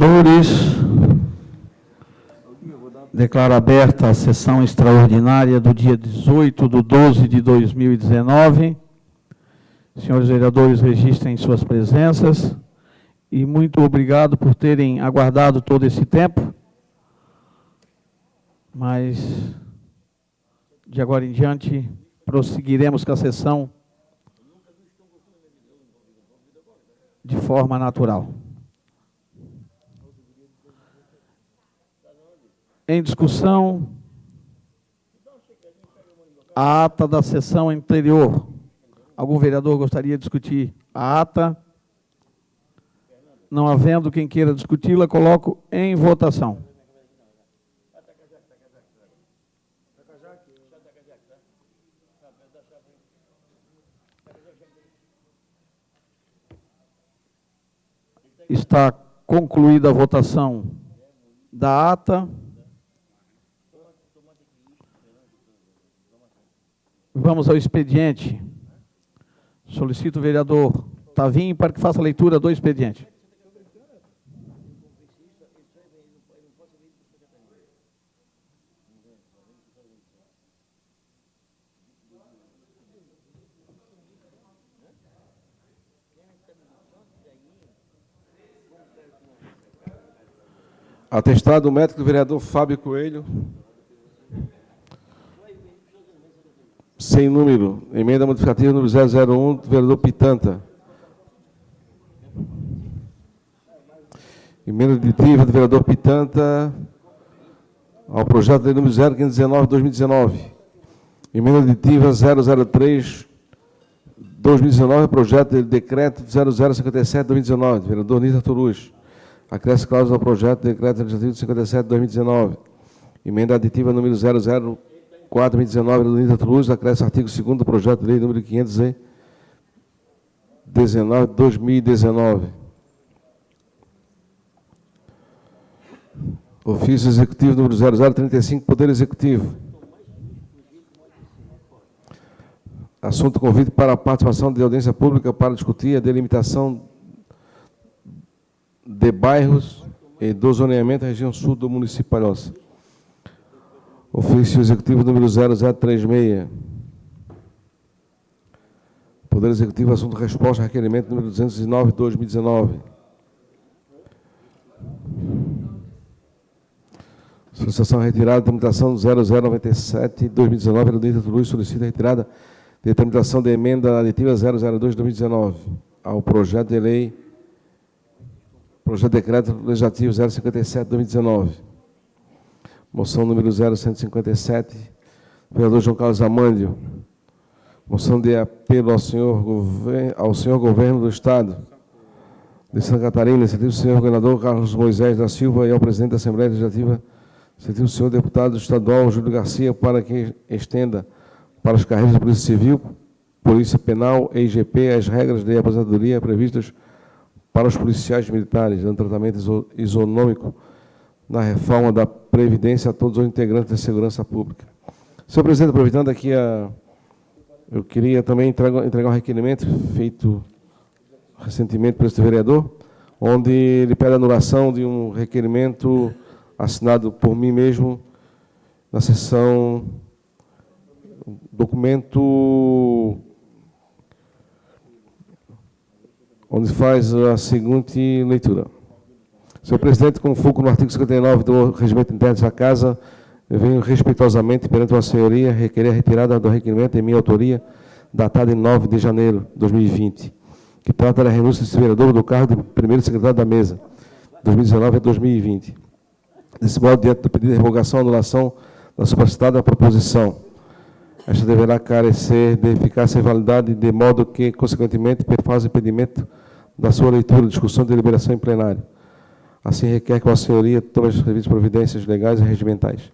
vereadores, declaro aberta a sessão extraordinária do dia 18/12/2019. Senhores vereadores, registrem suas presenças e muito obrigado por terem aguardado todo esse tempo. Mas, de agora em diante, prosseguiremos com a sessão de forma natural. Em discussão, a ata da sessão anterior. Algum vereador gostaria de discutir a ata? Não havendo quem queira discuti-la, coloco em votação. Está concluída a votação da ata. Vamos ao expediente. Solicito o vereador Tavinho para que faça a leitura do expediente. Atestado médico do vereador Fábio Coelho. Sem número. Emenda modificativa número 001 do vereador Pitanta. Emenda aditiva do vereador Pitanta ao projeto de lei número 0519/2019. Emenda aditiva 003/2019, projeto de decreto 0057/2019, vereador Nisa Turuz. Acresce cláusula ao projeto de decreto legislativo 57/2019. Emenda aditiva número 004/2019, vereador Nisa Turuz. Acresce artigo 2º do projeto de lei número 519/2019. Ofício Executivo número 0035, Poder Executivo. Assunto: convite para a participação de audiência pública para discutir a delimitação de bairros e do zoneamento da região sul do município de Palhoça. Ofício Executivo número 0036. Poder Executivo, assunto: resposta a requerimento número 209/2019. Solicitação retirada, tramitação 0097/2019, vereador Nisa Turuz solicita a retirada de tramitação de emenda aditiva 002/2019 ao projeto de lei, projeto de decreto legislativo 057/2019. Moção número 0157, vereador João Carlos Amândio. Moção de apelo ao senhor governo do Estado de Santa Catarina, incentivo o senhor governador Carlos Moisés da Silva e ao presidente da Assembleia Legislativa, incentivo o senhor deputado estadual Júlio Garcia para que estenda para as carreiras de Polícia Civil, Polícia Penal e IGP as regras de aposentadoria previstas para os policiais militares, dando tratamento isonômico na reforma da Previdência a todos os integrantes da segurança pública. Senhor presidente, aproveitando aqui, eu queria também entregar um requerimento feito recentemente por este vereador, onde ele pede a anulação de um requerimento assinado por mim mesmo na sessão documento onde faz a seguinte leitura. Senhor presidente, com foco no artigo 59 do Regimento Interno dessa Casa, eu venho respeitosamente perante a senhoria requerer a retirada do requerimento em minha autoria, datado em 9 de janeiro de 2020, que trata da renúncia desse vereador do cargo de primeiro secretário da mesa, 2019 a 2020. Desse modo, diante do pedido de revogação e anulação da supracitada proposição, esta deverá carecer de eficácia e validade, de modo que, consequentemente, perfaz o impedimento da sua leitura, discussão e deliberação em plenário. Assim, requer que a senhoria tome as devidas providências legais e regimentais.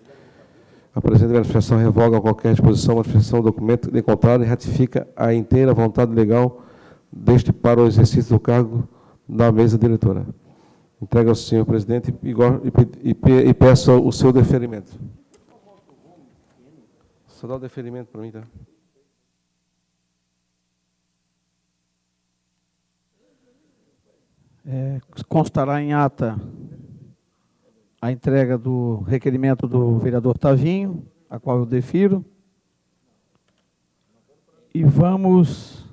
A presente manifestação revoga qualquer disposição, manifestação do documento, de contrário, e ratifica a inteira vontade legal deste para o exercício do cargo da mesa diretora. Entrego ao senhor presidente e peço o seu deferimento. Só dá o deferimento para mim, tá? Constará em ata a entrega do requerimento do vereador Tavinho, a qual eu defiro. E vamos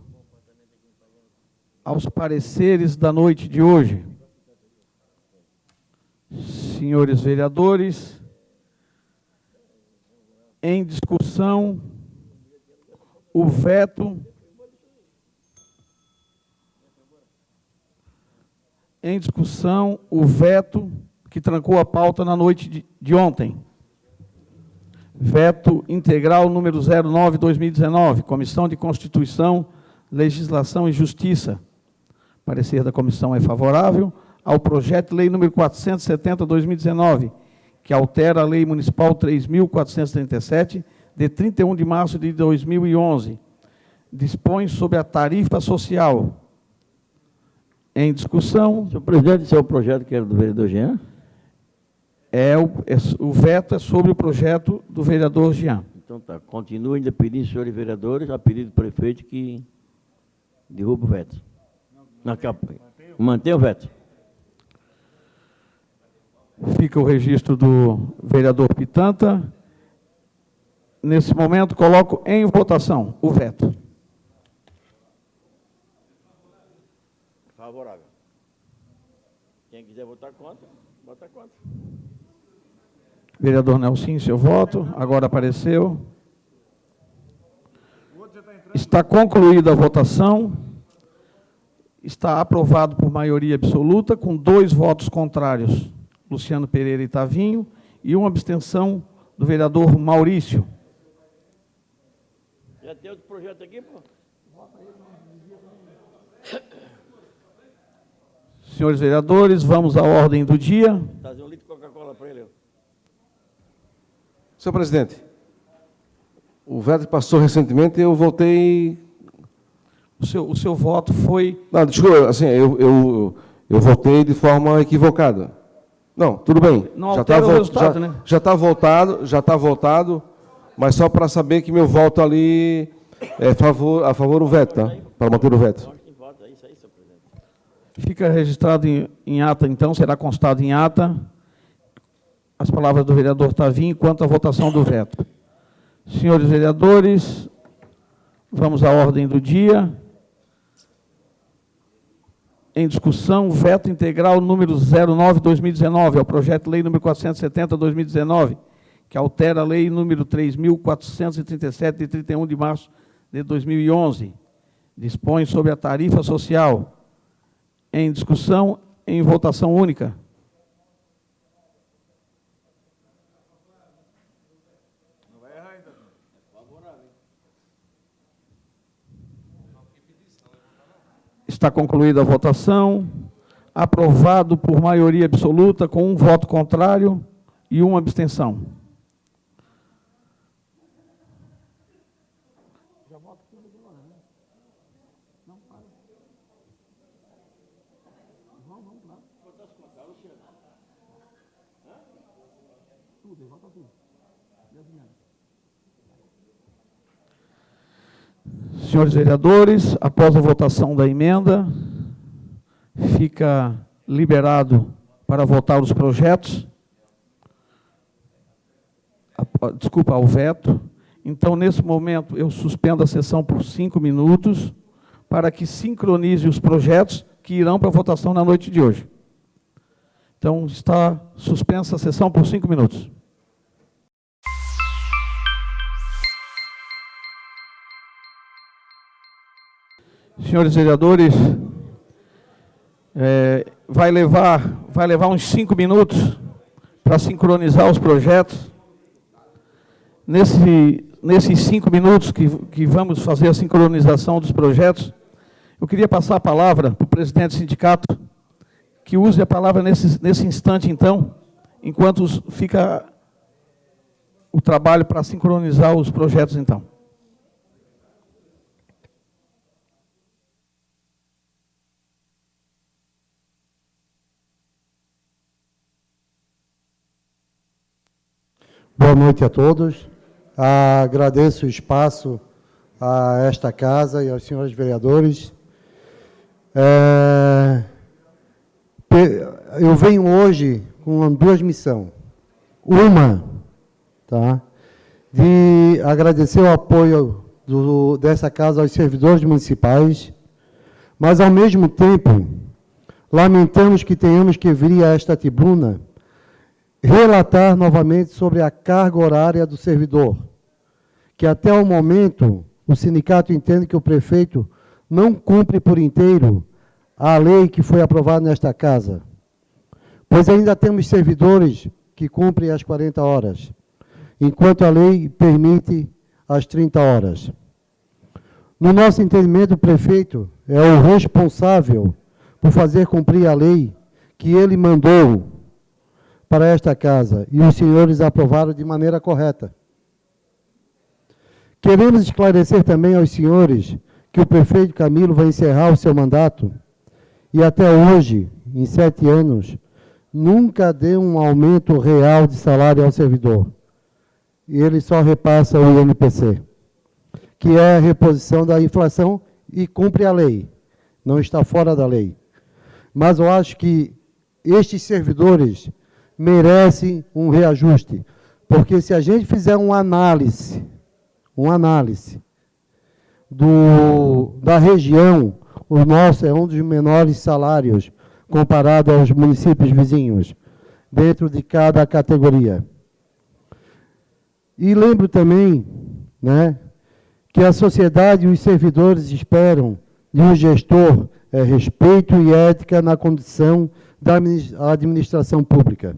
aos pareceres da noite de hoje. Senhores vereadores, em discussão, o veto. Em discussão, o veto que trancou a pauta na noite de ontem. Veto integral número 09/2019, Comissão de Constituição, Legislação e Justiça. Parecer da comissão é favorável ao projeto de lei número 470/2019, que altera a Lei Municipal 3.437, de 31 de março de 2011. Dispõe sobre a tarifa social. Em discussão. Senhor presidente, esse é o projeto que era do vereador Jean? O veto é sobre o projeto do vereador Jean. Então tá, continua ainda pedindo, senhores vereadores, a pedido do prefeito que derruba o veto. Mantém o veto. Fica o registro do vereador Pitanta. Nesse momento, coloco em votação o veto. Favorável. Quem quiser votar contra, vota contra. Vereador Nelson, seu voto. Agora apareceu. Está concluída a votação. Está aprovado por maioria absoluta, com 2 votos contrários, Luciano Pereira e Tavinho, e uma abstenção do vereador Maurício. Já tem outro projeto aqui, pô? Senhores vereadores, vamos à ordem do dia. Trazer um litro de Coca-Cola para ele. Senhor presidente, o veto passou recentemente e eu votei... O seu voto foi... Não, desculpa, assim, eu votei de forma equivocada. Não, tudo bem. Não altera o resultado, né? Já está votado, mas só para saber que meu voto ali é a favor do veto, tá? Para manter o veto. Fica registrado em ata, então, será constado em ata as palavras do vereador Tavinho quanto à votação do veto. Senhores vereadores, vamos à ordem do dia. Em discussão, veto integral número 09/2019, ao projeto de lei número 470/2019, que altera a lei número 3.437, de 31 de março de 2011. Dispõe sobre a tarifa social. Em discussão, em votação única. Não vai errar ainda. É favorável. Está concluída a votação. Aprovado por maioria absoluta, com 1 voto contrário e 1 abstenção. Já voto tudo agora, né? Não, para. Vamos lá. Tudo, vota tudo. Senhores vereadores, após a votação da emenda, fica liberado para votar os projetos. Desculpa, ao veto. Então, nesse momento, eu suspendo a sessão por 5 minutos para que sincronize os projetos que irão para a votação na noite de hoje. Então, está suspensa a sessão por 5 minutos. Senhores vereadores, vai levar uns 5 minutos para sincronizar os projetos. Nesses 5 minutos que vamos fazer a sincronização dos projetos, eu queria passar a palavra para o presidente do sindicato, que use a palavra nesse instante, então, enquanto fica o trabalho para sincronizar os projetos, então. Boa noite a todos. Agradeço o espaço a esta casa e aos senhores vereadores. Eu venho hoje com duas missões. Uma, tá, de agradecer o apoio dessa casa aos servidores municipais, mas, ao mesmo tempo, lamentamos que tenhamos que vir a esta tribuna relatar novamente sobre a carga horária do servidor, que até o momento o sindicato entende que o prefeito não cumpre por inteiro a lei que foi aprovada nesta casa, pois ainda temos servidores que cumprem as 40 horas, enquanto a lei permite as 30 horas. No nosso entendimento, o prefeito é o responsável por fazer cumprir a lei que ele mandou para esta casa, e os senhores aprovaram de maneira correta. Queremos esclarecer também aos senhores que o prefeito Camilo vai encerrar o seu mandato, e até hoje, em 7 anos, nunca deu um aumento real de salário ao servidor. E ele só repassa o INPC, que é a reposição da inflação, e cumpre a lei, não está fora da lei. Mas eu acho que estes servidores merecem um reajuste, porque se a gente fizer uma análise da região, o nosso é um dos menores salários comparado aos municípios vizinhos, dentro de cada categoria. E lembro também, né, que a sociedade e os servidores esperam de um gestor respeito e ética na condução da administração pública.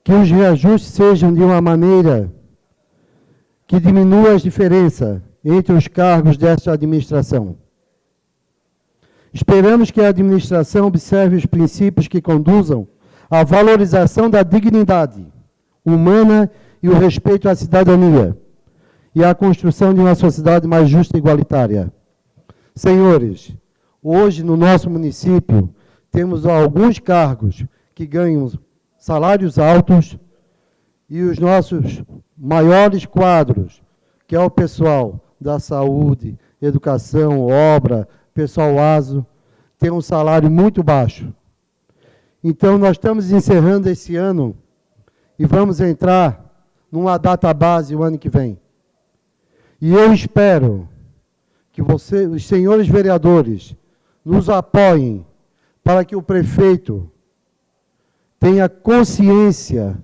Que os reajustes sejam de uma maneira que diminua as diferenças entre os cargos desta administração. Esperamos que a administração observe os princípios que conduzam à valorização da dignidade humana e o respeito à cidadania, e à construção de uma sociedade mais justa e igualitária. Senhores, hoje no nosso município temos alguns cargos que ganham salários altos, e os nossos maiores quadros, que é o pessoal da saúde, educação, obra, pessoal ASO, tem um salário muito baixo. Então, nós estamos encerrando esse ano e vamos entrar numa database o ano que vem. E eu espero que os senhores vereadores, nos apoiem para que o prefeito tenha consciência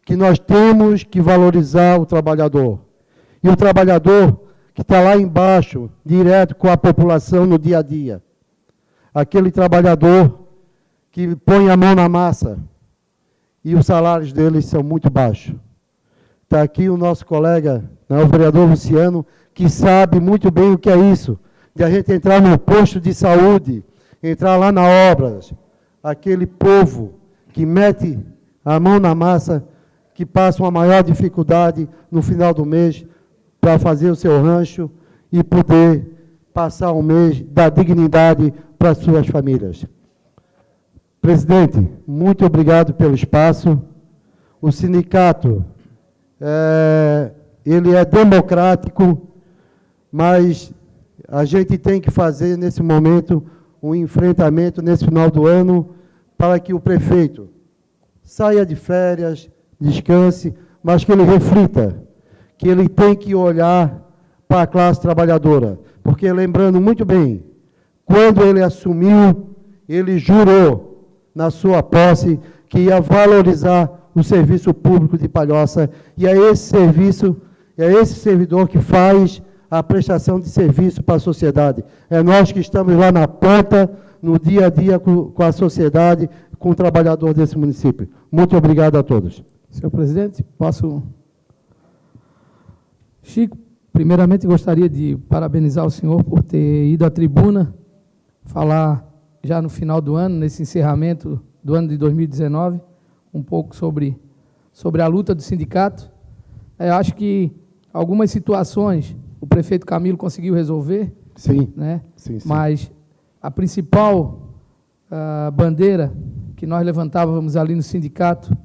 que nós temos que valorizar o trabalhador. E o trabalhador que está lá embaixo, direto com a população no dia a dia. Aquele trabalhador que põe a mão na massa e os salários deles são muito baixos. Está aqui o nosso colega, né, o vereador Luciano, que sabe muito bem o que é isso, de a gente entrar no posto de saúde, entrar lá na obras, aquele povo que mete a mão na massa, que passa uma maior dificuldade no final do mês para fazer o seu rancho e poder passar um mês da dignidade para as suas famílias. Presidente, muito obrigado pelo espaço. O sindicato, ele é democrático, mas a gente tem que fazer, nesse momento, um enfrentamento nesse final do ano para que o prefeito saia de férias, descanse, mas que ele reflita, que ele tem que olhar para a classe trabalhadora. Porque, lembrando muito bem, quando ele assumiu, ele jurou, na sua posse, que ia valorizar o serviço público de Palhoça, e é esse serviço, é esse servidor que faz a prestação de serviço para a sociedade. É nós que estamos lá na ponta, no dia a dia com a sociedade, com o trabalhador desse município. Muito obrigado a todos. Senhor presidente, posso... Chico, primeiramente gostaria de parabenizar o senhor por ter ido à tribuna falar já no final do ano, nesse encerramento do ano de 2019, um pouco sobre a luta do sindicato. Eu acho que algumas situações o prefeito Camilo conseguiu resolver, sim, né? Sim. Mas a principal bandeira que nós levantávamos ali no sindicato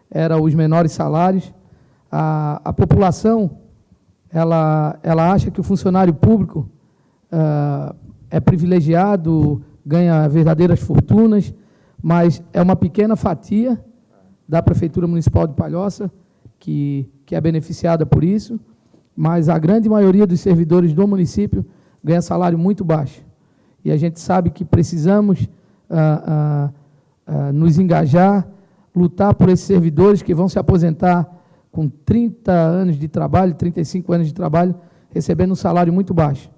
era os menores salários. A população, ela acha que o funcionário público é privilegiado, ganha verdadeiras fortunas, mas é uma pequena fatia da Prefeitura Municipal de Palhoça, que é beneficiada por isso, mas a grande maioria dos servidores do município ganha salário muito baixo. E a gente sabe que precisamos nos engajar, lutar por esses servidores que vão se aposentar com 30 anos de trabalho, 35 anos de trabalho, recebendo um salário muito baixo.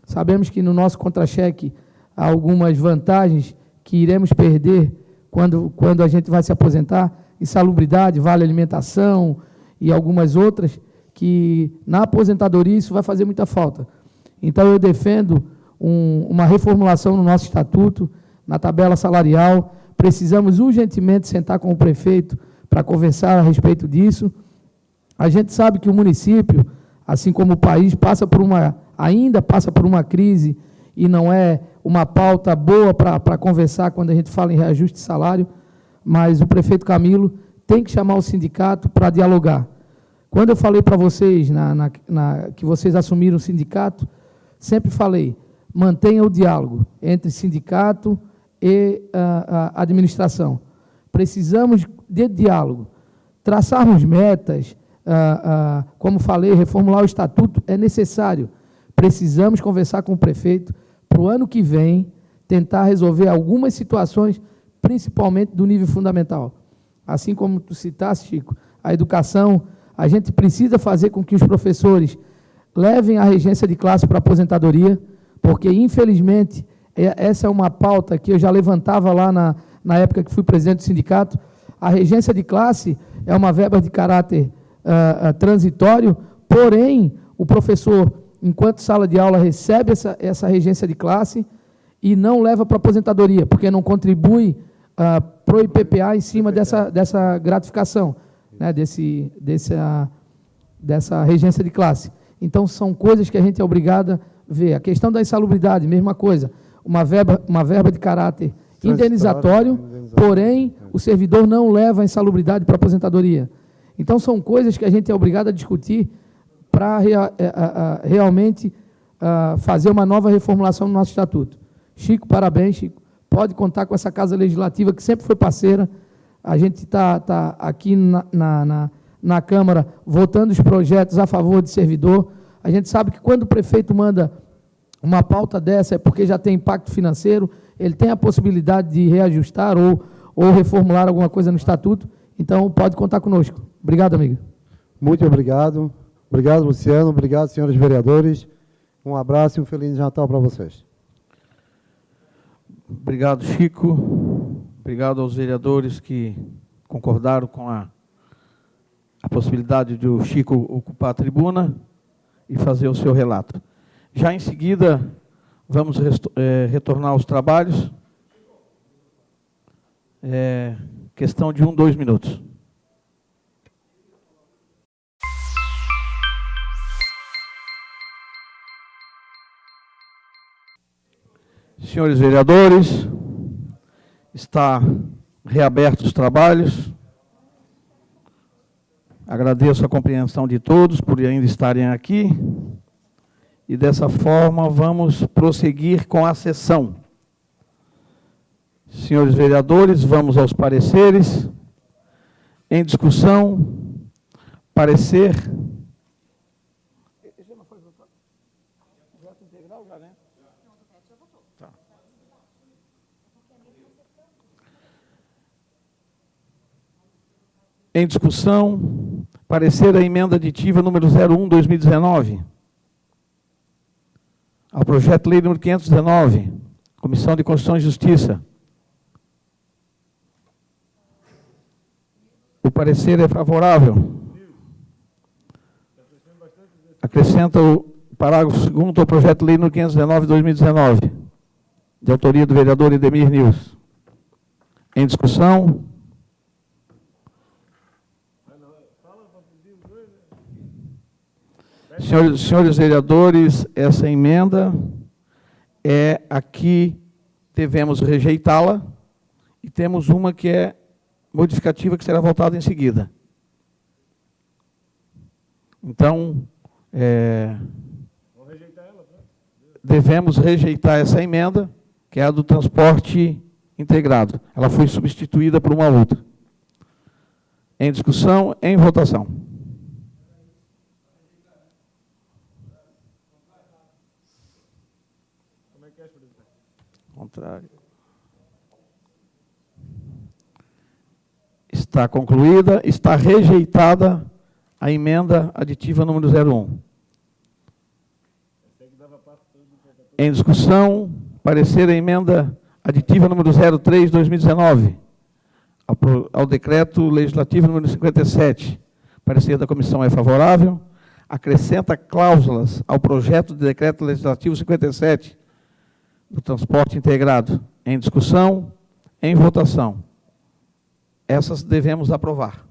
Sabemos que no nosso contra-cheque há algumas vantagens que iremos perder quando a gente vai se aposentar, insalubridade, vale alimentação e algumas outras, que na aposentadoria isso vai fazer muita falta. Então eu defendo uma reformulação no nosso estatuto, na tabela salarial. Precisamos urgentemente sentar com o prefeito para conversar a respeito disso. A gente sabe que o município, assim como o país, ainda passa por uma crise, e não é uma pauta boa para conversar quando a gente fala em reajuste de salário, mas o prefeito Camilo tem que chamar o sindicato para dialogar. Quando eu falei para vocês, que vocês assumiram o sindicato, sempre falei, mantenha o diálogo entre sindicato e a administração. Precisamos de diálogo. Traçarmos metas, como falei, reformular o estatuto é necessário. Precisamos conversar com o prefeito para o ano que vem tentar resolver algumas situações, principalmente do nível fundamental. Assim como tu citaste, Chico, a educação, a gente precisa fazer com que os professores levem a regência de classe para a aposentadoria, porque, infelizmente, essa é uma pauta que eu já levantava lá na época que fui presidente do sindicato. A regência de classe é uma verba de caráter transitório, porém, o professor, enquanto sala de aula, recebe essa regência de classe e não leva para a aposentadoria, porque não contribui para o IPPA em cima dessa gratificação, né, dessa regência de classe. Então, são coisas que a gente é obrigado a ver. A questão da insalubridade, mesma coisa, uma verba de caráter indenizatório, porém, o servidor não leva a insalubridade para a aposentadoria. Então, são coisas que a gente é obrigado a discutir para realmente fazer uma nova reformulação no nosso estatuto. Chico, parabéns, Chico. Pode contar com essa Casa Legislativa, que sempre foi parceira. A gente está aqui na Câmara votando os projetos a favor de servidor. A gente sabe que quando o prefeito manda uma pauta dessa é porque já tem impacto financeiro, ele tem a possibilidade de reajustar ou reformular alguma coisa no estatuto. Então, pode contar conosco. Obrigado, amigo. Muito obrigado. Obrigado, Luciano. Obrigado, senhores vereadores. Um abraço e um Feliz Natal para vocês. Obrigado, Chico. Obrigado aos vereadores que concordaram com a possibilidade de o Chico ocupar a tribuna e fazer o seu relato. Já em seguida, vamos retornar aos trabalhos. Questão de 2 minutos. Senhores vereadores, está reabertos os trabalhos. Agradeço a compreensão de todos por ainda estarem aqui. E dessa forma vamos prosseguir com a sessão. Senhores vereadores, vamos aos pareceres. Em discussão, parecer. Em discussão, parecer a emenda aditiva número 01/2019, ao projeto de lei número 519, Comissão de Constituição e Justiça. O parecer é favorável. Acrescenta o parágrafo 2º ao projeto de lei número 519/2019, de autoria do vereador Edemir Nils. Em discussão. Senhores vereadores, essa emenda é a que devemos rejeitá-la, e temos uma que é modificativa, que será votada em seguida. Então, devemos rejeitar essa emenda, que é a do transporte integrado. Ela foi substituída por uma outra. Em discussão, em votação. Contrário. Está concluída, está rejeitada a emenda aditiva número 01. Em discussão, parecer a emenda aditiva número 03, 2019, ao decreto legislativo número 57. Parecer da comissão é favorável. Acrescenta cláusulas ao projeto de decreto legislativo 57, do transporte integrado. Em discussão, em votação. Essas devemos aprovar.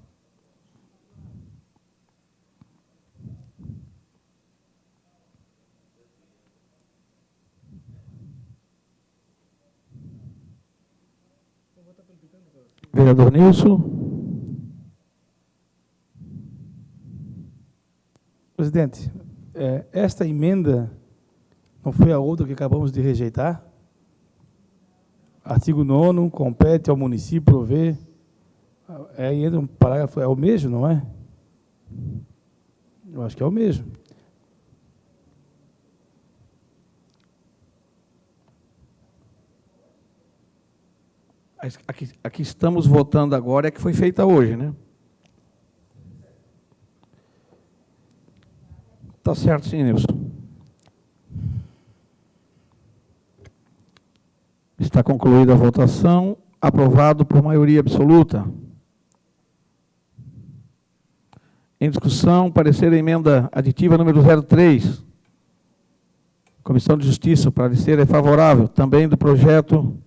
Vereador Nilson. Presidente, esta emenda não foi a outra que acabamos de rejeitar? Artigo 9º, compete ao município prover. Aí entra um parágrafo, é o mesmo, não é? Eu acho que é o mesmo. Aqui estamos votando agora, é que foi feita hoje, né? Tá certo, sim, Nilson. Está concluída a votação. Aprovado por maioria absoluta. Em discussão, parecer a emenda aditiva número 03. Comissão de Justiça, parecer é favorável. Também do projeto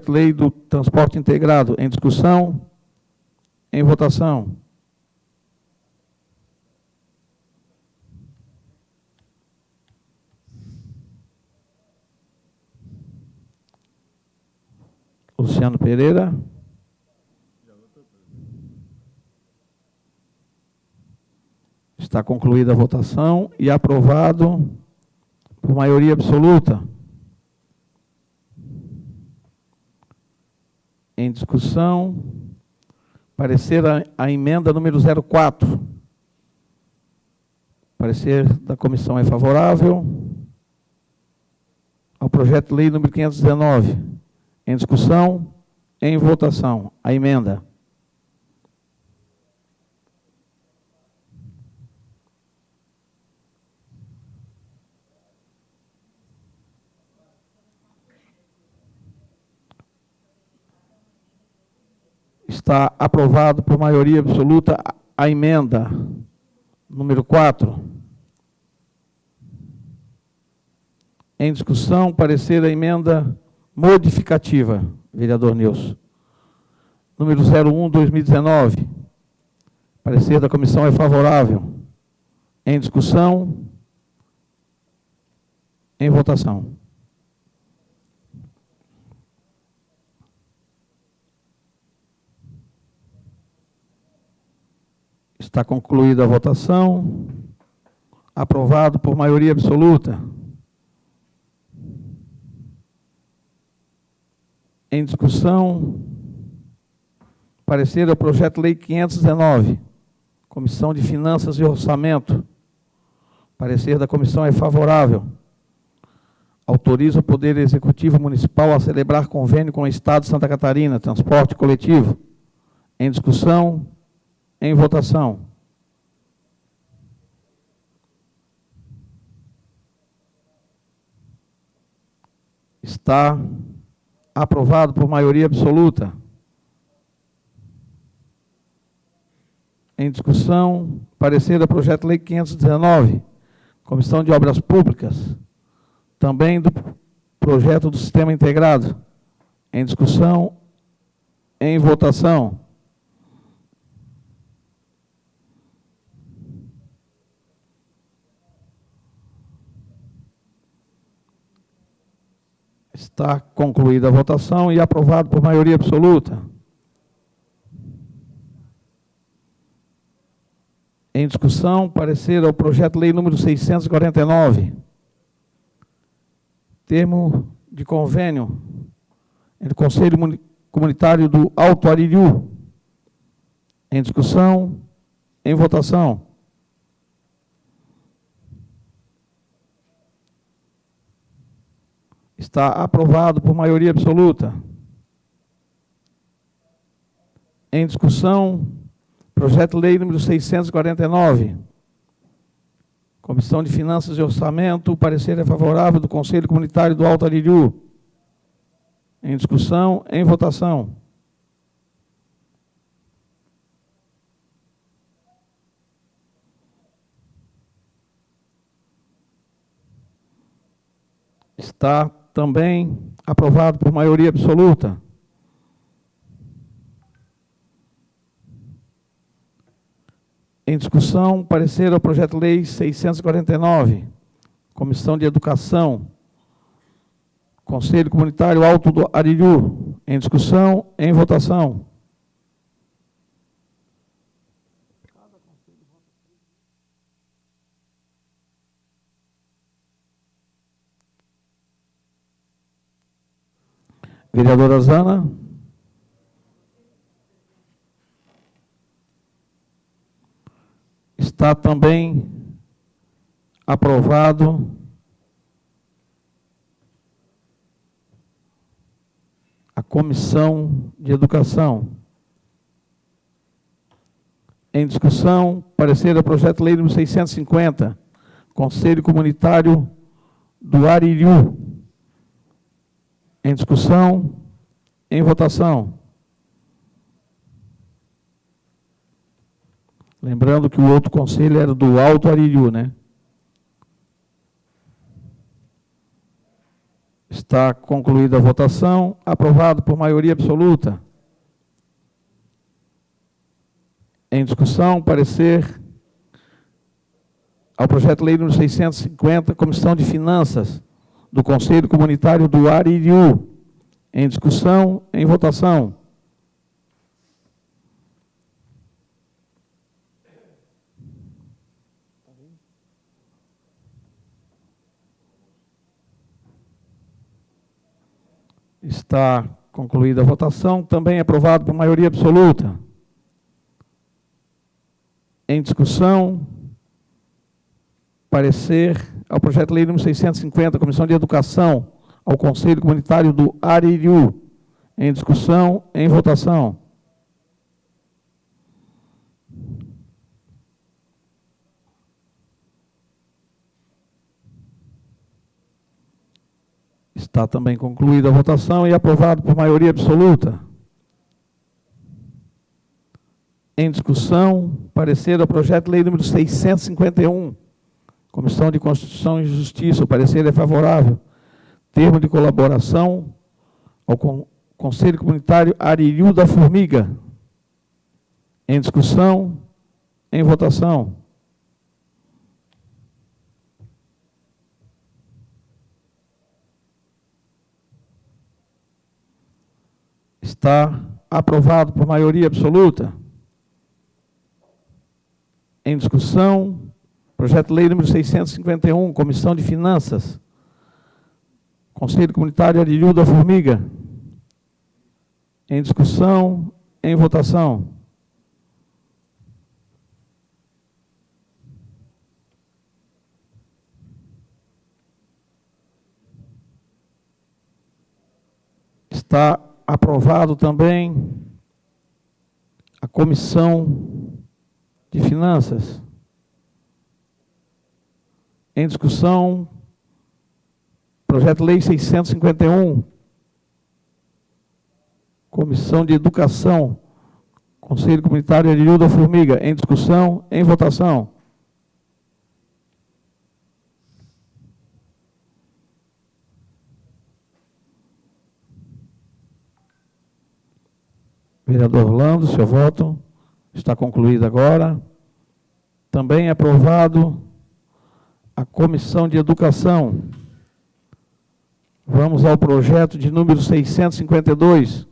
de lei do transporte integrado. Em discussão, em votação. Luciano Pereira. Está concluída a votação e aprovado por maioria absoluta. Em discussão, parecer a emenda número 04. Parecer da comissão é favorável ao projeto de lei número 519. Em discussão, em votação, a emenda. Está aprovado por maioria absoluta a emenda número 4. Em discussão, parecer a emenda modificativa, vereador Nilson. Número 01/2019. Parecer da comissão é favorável. Em discussão, em votação. Está concluída a votação. Aprovado por maioria absoluta. Em discussão, parecer ao projeto de lei 519, Comissão de Finanças e Orçamento. Parecer da comissão é favorável. Autoriza o Poder Executivo Municipal a celebrar convênio com o Estado de Santa Catarina, transporte coletivo. Em discussão, em votação. Está aprovado por maioria absoluta. Em discussão, parecer do projeto de lei 519, Comissão de Obras Públicas, também do projeto do Sistema Integrado. Em discussão, em votação. Está concluída a votação e aprovado por maioria absoluta. Em discussão, parecer ao projeto de lei número 649, termo de convênio entre o Conselho Comunitário do Alto Aririu Em discussão? Em votação? Está aprovado por maioria absoluta. Em discussão, projeto de lei número 649. Comissão de Finanças e Orçamento, o parecer é favorável do Conselho Comunitário do Alto Aririu. Em discussão, em votação. Está também aprovado por maioria absoluta. Em discussão, parecer ao projeto de lei 649, Comissão de Educação, Conselho Comunitário Alto do Aririu. Em discussão, em votação. Vereadora Zana. Está também aprovado a Comissão de Educação. Em discussão, parecer ao projeto de lei número 650, Conselho Comunitário do Aririu. Em discussão, em votação. Lembrando que o outro conselho era do Alto Aririu, né? Está concluída a votação, aprovado por maioria absoluta. Em discussão, parecer ao projeto de lei número 650, Comissão de Finanças do Conselho Comunitário do Aririu. Em discussão, em votação. Está concluída a votação, também aprovado por maioria absoluta. Em discussão, parecer ao projeto de lei número 650, Comissão de Educação, ao Conselho Comunitário do Aririu. Em discussão, em votação. Está também concluída a votação e aprovado por maioria absoluta. Em discussão, parecer ao projeto de lei número 651, Comissão de Constituição e Justiça, o parecer é favorável. Termo de colaboração ao Conselho Comunitário Aririu da Formiga. Em discussão, em votação. Está aprovado por maioria absoluta. Em discussão, projeto de lei número 651, Comissão de Finanças, Conselho Comunitário Aririu da Formiga. Em discussão, em votação. Está aprovado também a Comissão de Finanças. Em discussão, projeto de lei 651, Comissão de Educação, Conselho Comunitário Aririu da Formiga. Em discussão, em votação. Vereador Orlando, seu voto está concluído agora. Também aprovado a Comissão de Educação. Vamos ao projeto de número 652.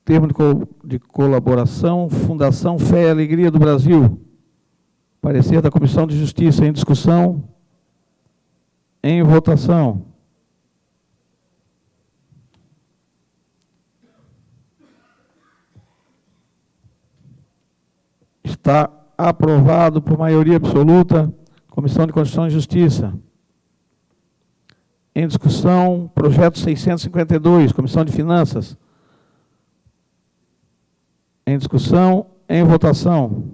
Termo de colaboração, Fundação Fé e Alegria do Brasil. Parecer da Comissão de Justiça. Em discussão, em votação. Está aprovado por maioria absoluta. Comissão de Constituição e Justiça. Em discussão, projeto 652, Comissão de Finanças. Em discussão, em votação.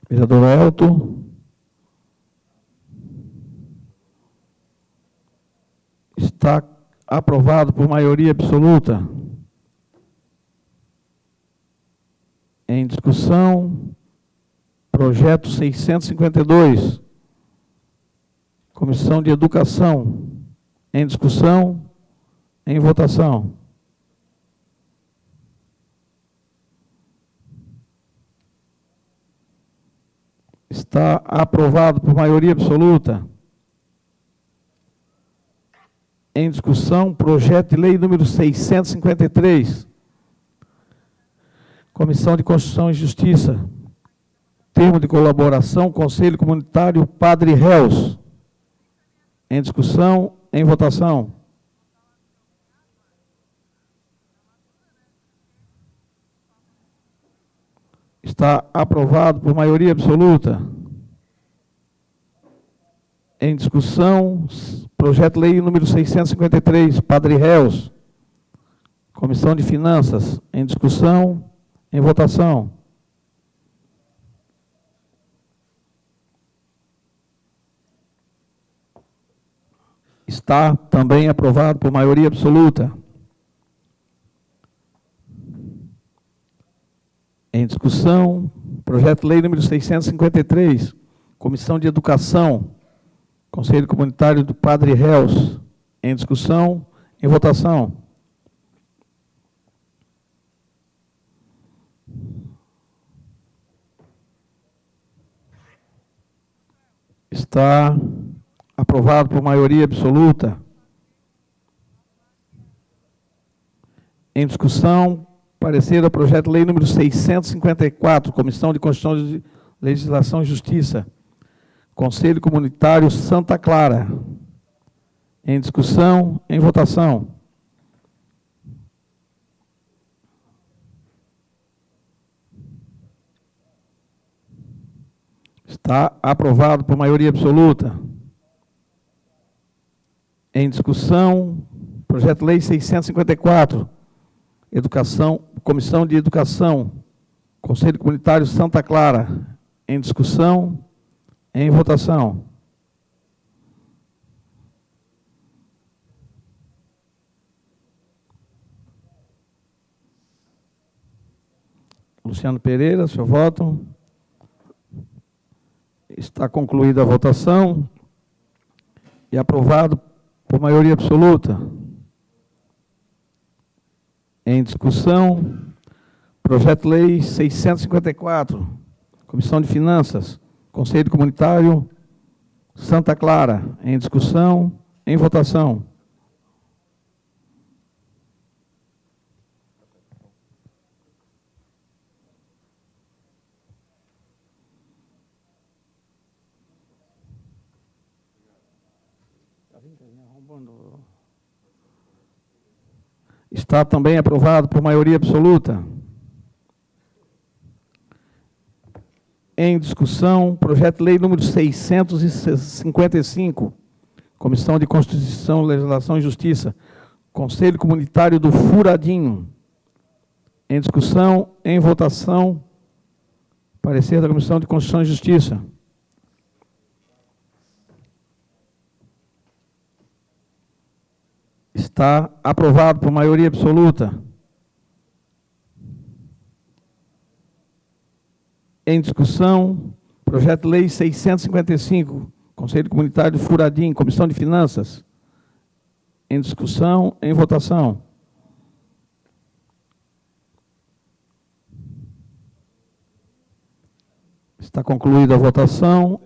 Vereador Elton. Está aprovado por maioria absoluta. Em discussão, projeto 652, Comissão de Educação. Em discussão, em votação. Está aprovado por maioria absoluta. Em discussão, projeto de lei número 653, Comissão de Constituição e Justiça. Termo de colaboração, Conselho Comunitário Padre Réus. Em discussão, em votação. Está aprovado por maioria absoluta. Em discussão, projeto de lei número 653, Padre Réus. Comissão de Finanças. Em discussão, em votação. Está também aprovado por maioria absoluta. Em discussão, projeto de lei número 653, Comissão de Educação, Conselho Comunitário do Padre Réus. Em discussão, em votação. Está aprovado por maioria absoluta. Em discussão, parecer ao projeto de lei número 654, Comissão de Constituição, Legislação e Justiça, Conselho Comunitário Santa Clara. Em discussão, em votação. Está aprovado por maioria absoluta. Em discussão, projeto de lei 654, Educação, Comissão de Educação, Conselho Comunitário Santa Clara. Em discussão, em votação. Luciano Pereira, seu voto. Está concluída a votação e aprovado por maioria absoluta. Em discussão, projeto de lei 654, Comissão de Finanças, Conselho Comunitário Santa Clara. Em discussão, em votação. Está também aprovado por maioria absoluta. Em discussão, projeto de lei número 655, Comissão de Constituição, Legislação e Justiça, Conselho Comunitário do Furadinho. Em discussão, em votação, parecer da Comissão de Constituição e Justiça. Está aprovado por maioria absoluta. Em discussão, projeto de lei 655, Conselho Comunitário do Furadinho, Comissão de Finanças. Em discussão, em votação. Está concluída a votação.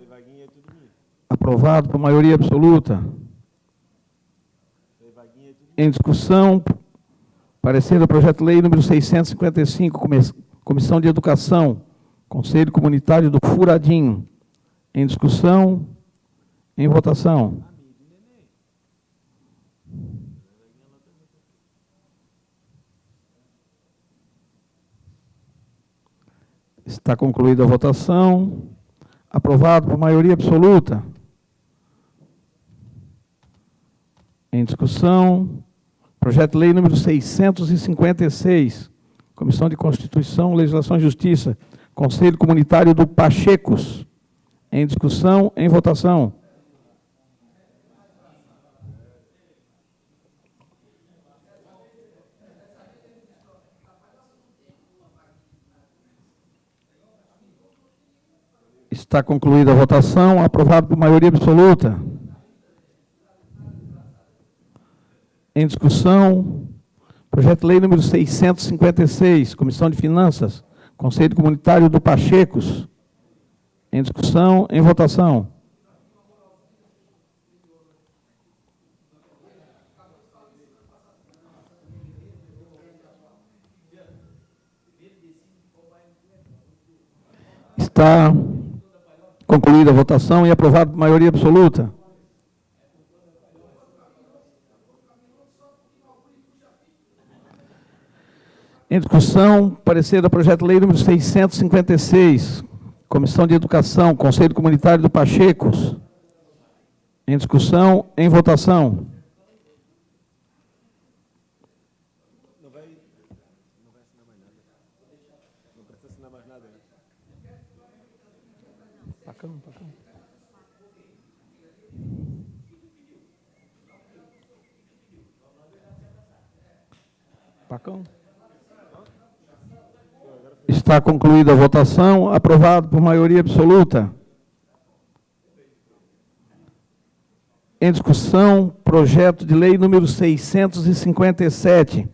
Aprovado por maioria absoluta. Em discussão, parecer do projeto de lei número 655, Comissão de Educação, Conselho Comunitário do Furadinho. Em discussão, em votação. Está concluída a votação. Aprovado por maioria absoluta. Em discussão, projeto de lei número 656, Comissão de Constituição, Legislação e Justiça, Conselho Comunitário do Pachecos. Em discussão, em votação. Está concluída a votação. Aprovado por maioria absoluta. Em discussão, projeto de lei número 656, Comissão de Finanças, Conselho Comunitário do Pachecos. Em discussão, em votação. Está concluída a votação e aprovado por maioria absoluta. Em discussão, parecer do projeto de lei número 656, Comissão de Educação, Conselho Comunitário do Pachecos. Em discussão, em votação. Não vai assinar mais nada. Não precisa assinar mais nada, né? Pacão. Pacão. Está concluída a votação. Aprovado por maioria absoluta. Em discussão, projeto de lei número 657.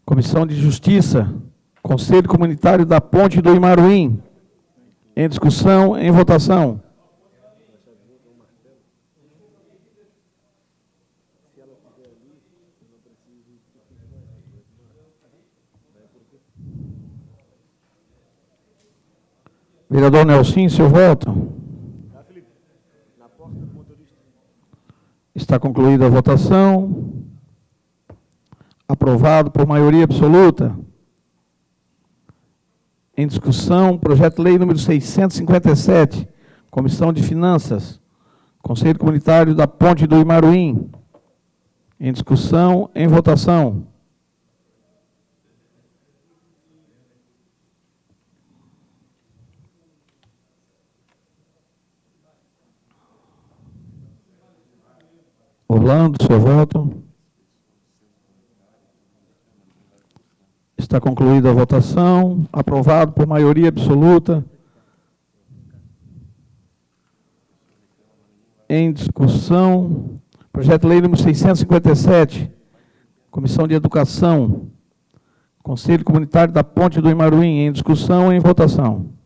Comissão de Justiça, Conselho Comunitário da Ponte do Imaruim. Em discussão, em votação. Vereador Nelson, seu voto. Está concluída a votação. Aprovado por maioria absoluta. Em discussão, projeto de lei número 657, Comissão de Finanças, Conselho Comunitário da Ponte do Imaruim. Em discussão, em votação. Orlando, seu voto. Está concluída a votação. Aprovado por maioria absoluta. Em discussão, projeto de lei número 657, Comissão de Educação, Conselho Comunitário da Ponte do Imaruim. Em discussão, em votação.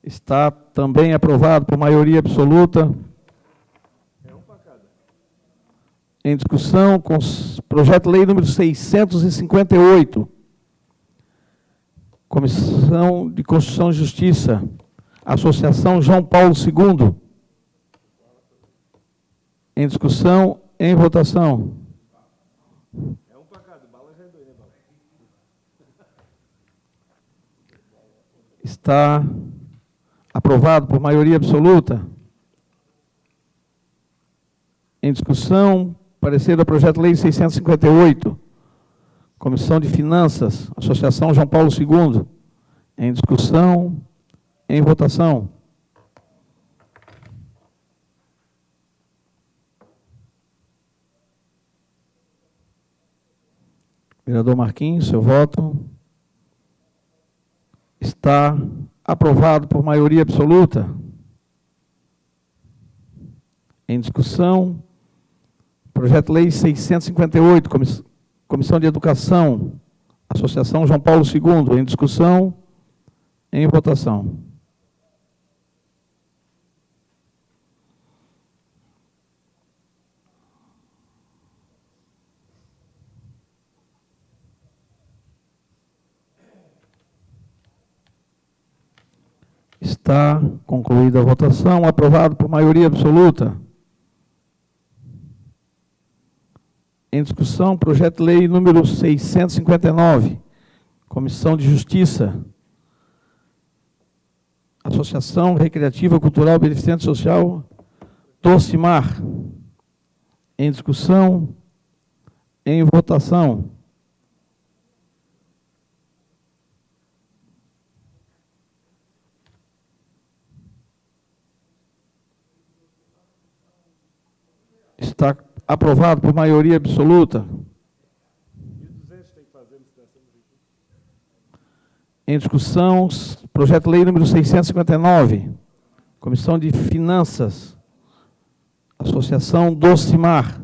Está também aprovado por maioria absoluta. Em discussão, com projeto de lei número 658, Comissão de Constituição e Justiça, Associação João Paulo II. Em discussão, em votação. Está aprovado por maioria absoluta. Em discussão, parecer do projeto de lei 658, Comissão de Finanças, Associação João Paulo II. Em discussão, em votação. Vereador Marquinhos, seu voto. Está aprovado por maioria absoluta. Em discussão, projeto de lei 658, Comissão de Educação, Associação João Paulo II. Em discussão, em votação. Está concluída a votação. Aprovado por maioria absoluta. Em discussão, projeto de lei número 659, Comissão de Justiça, Associação Recreativa Cultural Beneficente Social, Docimar. Em discussão, em votação. Está aprovado por maioria absoluta. Em discussão, projeto de lei número 659, Comissão de Finanças, Associação Docimar.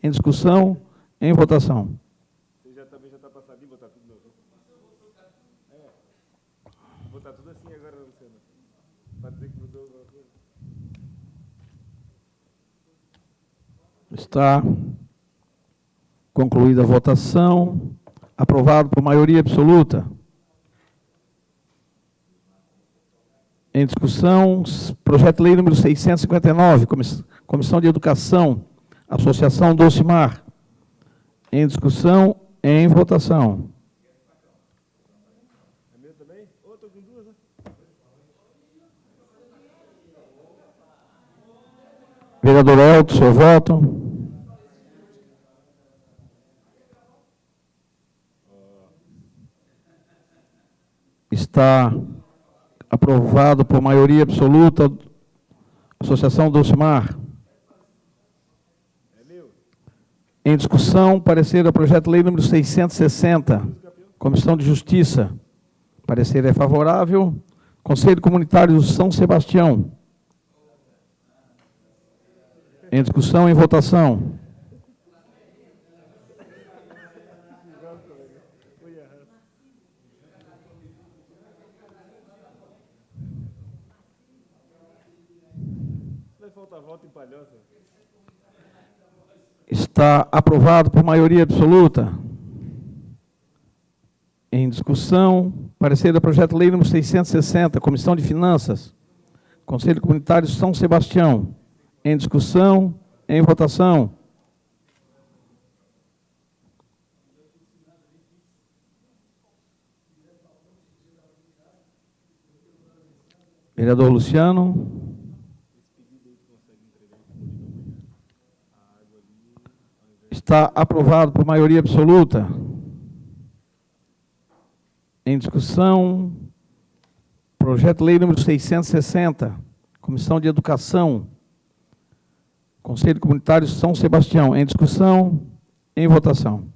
Em discussão, em votação. Você já também já está passado e botar tudo novo. Vou botar tudo assim agora, Luciano. Para dizer que mudou alguma coisa. Está concluída a votação. Aprovado por maioria absoluta. Em discussão, projeto de lei número 659, Comissão de Educação, Associação Docimar. Em discussão, em votação. É meu também? Ou estou com duas, né? Vereador Elton, seu voto. Está aprovado por maioria absoluta. Associação Docimar. Em discussão, parecer ao projeto de lei número 660, Comissão de Justiça. Parecer é favorável. Conselho Comunitário do São Sebastião. Em discussão, em votação. Vai faltar voto em Palhoça. Está aprovado por maioria absoluta. Em discussão, parecer do projeto de lei número 660, Comissão de Finanças, Conselho Comunitário São Sebastião. Em discussão, em votação. Vereador Luciano. Está aprovado por maioria absoluta. Em discussão, projeto de lei número 660, Comissão de Educação, Conselho Comunitário São Sebastião. Em discussão, em votação.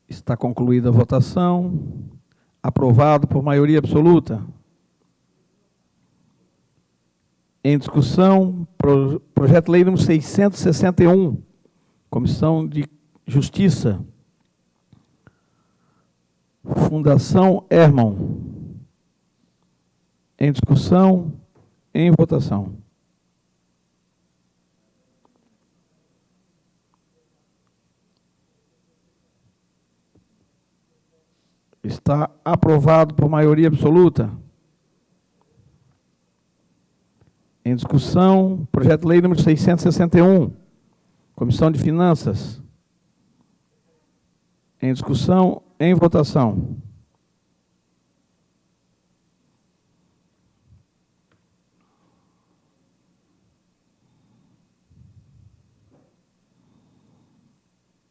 Está concluída a votação. Aprovado por maioria absoluta. Em discussão, projeto de lei número 661, Comissão de Justiça, Fundação Herman. Em discussão, em votação. Está aprovado por maioria absoluta. Em discussão, projeto de lei número 661, Comissão de Finanças. Em discussão, em votação.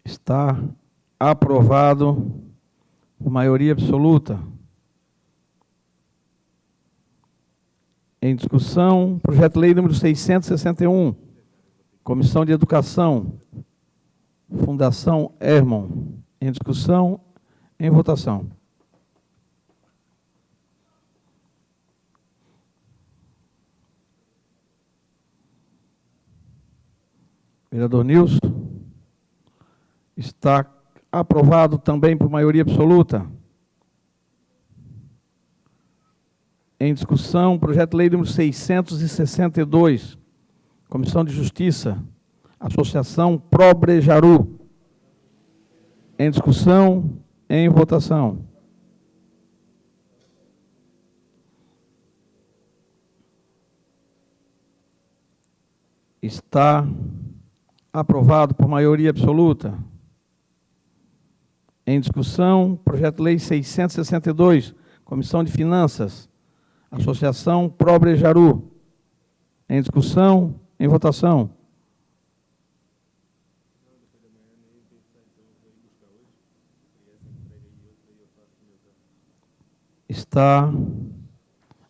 Está aprovado por maioria absoluta. Em discussão, projeto de lei número 661, Comissão de Educação, Fundação Herman. Em discussão, em votação. Vereador Nilson. Está aprovado também por maioria absoluta. Em discussão, projeto de lei número 662, Comissão de Justiça, Associação Pro-Brejaru. Em discussão, em votação. Está aprovado por maioria absoluta. Em discussão, projeto de lei 662, Comissão de Finanças, Associação Pro-Brejaru. Em discussão, em votação. Está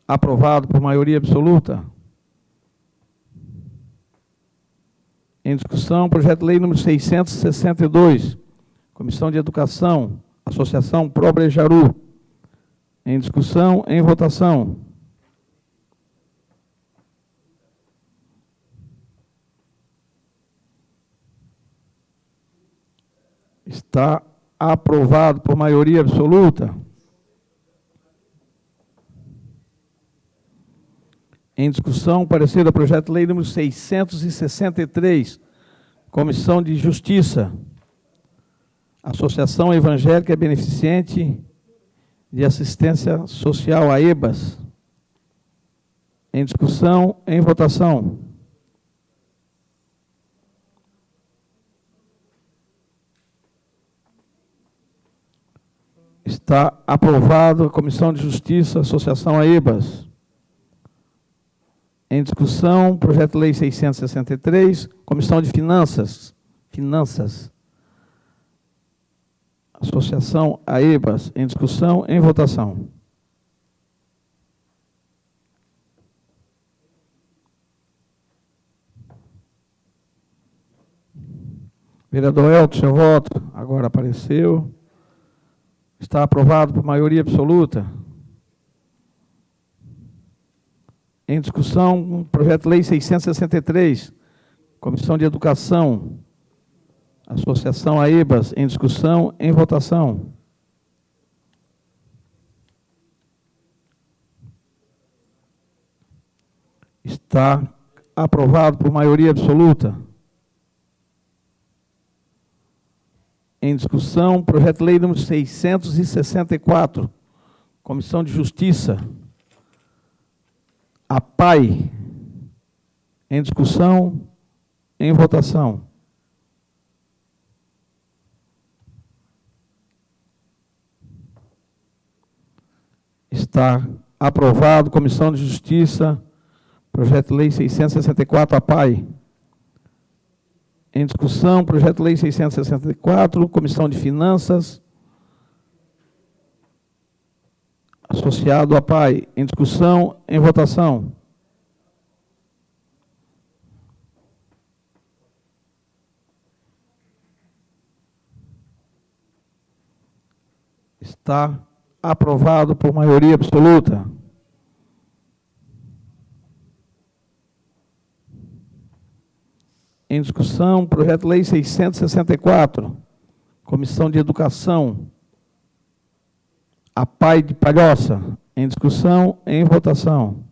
aprovado por maioria absoluta. Em discussão, projeto de lei número 662, Comissão de Educação, Associação Pro-Brejaru. Em discussão, em votação. Está aprovado por maioria absoluta. Em discussão, parecer do projeto de lei número 663, Comissão de Justiça, Associação Evangélica Beneficente de Assistência Social, AEBAS. Em discussão, em votação. Está aprovado a Comissão de Justiça, Associação AEBAS. Em discussão, projeto de lei 663, Comissão de Finanças, Associação AEBAS. Em discussão, em votação. Vereador Elton, seu voto agora apareceu. Está aprovado por maioria absoluta. Em discussão, projeto de lei 663, Comissão de Educação, Associação AEBAS. Em discussão, em votação. Está aprovado por maioria absoluta. Em discussão, projeto de lei número 664, Comissão de Justiça, APAI. Em discussão, em votação. Está aprovado, Comissão de Justiça, projeto de lei 664, APAI. Em discussão, projeto de lei 664, Comissão de Finanças, associado à PAI. Em discussão, em votação. Está aprovado por maioria absoluta. Em discussão, projeto de lei 664, Comissão de Educação, APAI de Palhoça. Em discussão, em votação.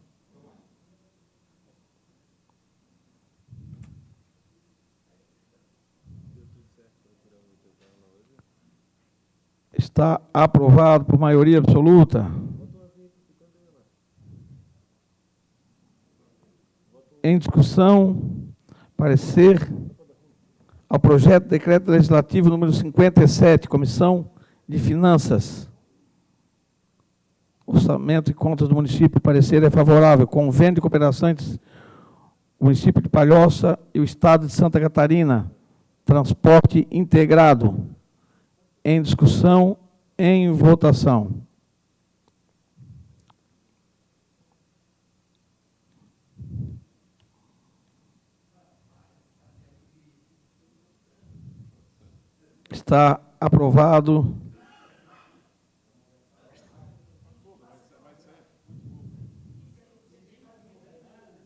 Está aprovado por maioria absoluta. Em discussão, parecer ao projeto de decreto legislativo número 57, Comissão de Finanças, Orçamento e Contas do Município. Parecer é favorável. Convênio de cooperação entre o município de Palhoça e o Estado de Santa Catarina. Transporte integrado. Em discussão, em votação. Está aprovado.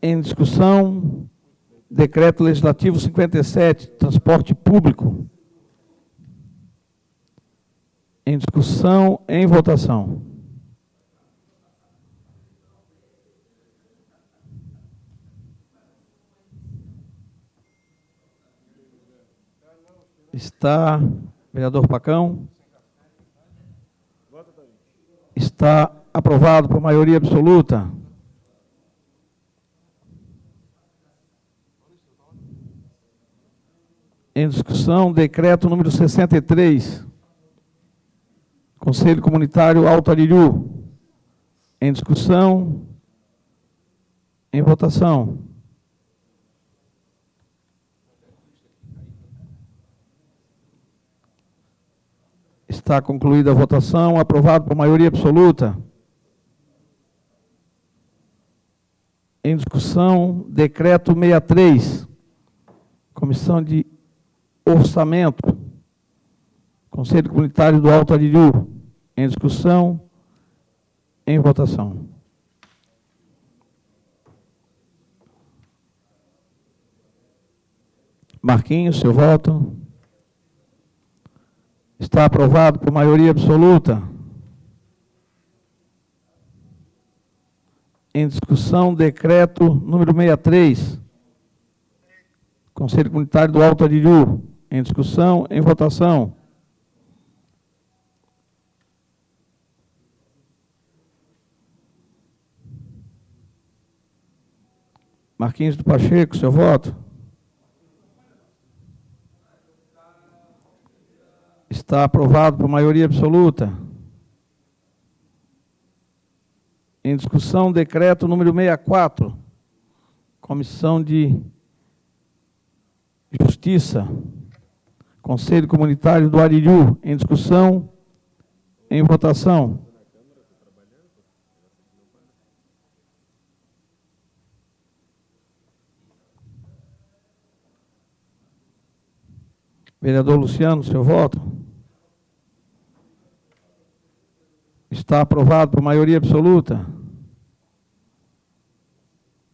Em discussão, decreto legislativo 57, transporte público. Em discussão, em votação. Está, vereador Pacão. Está aprovado por maioria absoluta. Em discussão, decreto número 63, Conselho Comunitário Alto Aririu. Em discussão, em votação. Está concluída a votação, aprovado por maioria absoluta. Em discussão, decreto 63, Comissão de Orçamento, Conselho Comunitário do Alto Aririu. Em discussão, em votação. Marquinhos, seu voto. Está aprovado por maioria absoluta. Em discussão, decreto número 63, Conselho Comunitário do Alto Aririu. Em discussão, em votação. Marquinhos do Pacheco, seu voto. Está aprovado por maioria absoluta. Em discussão, decreto número 64, Comissão de Justiça, Conselho Comunitário do Aririu. Em discussão, em votação. Vereador Luciano, seu voto. Está aprovado por maioria absoluta.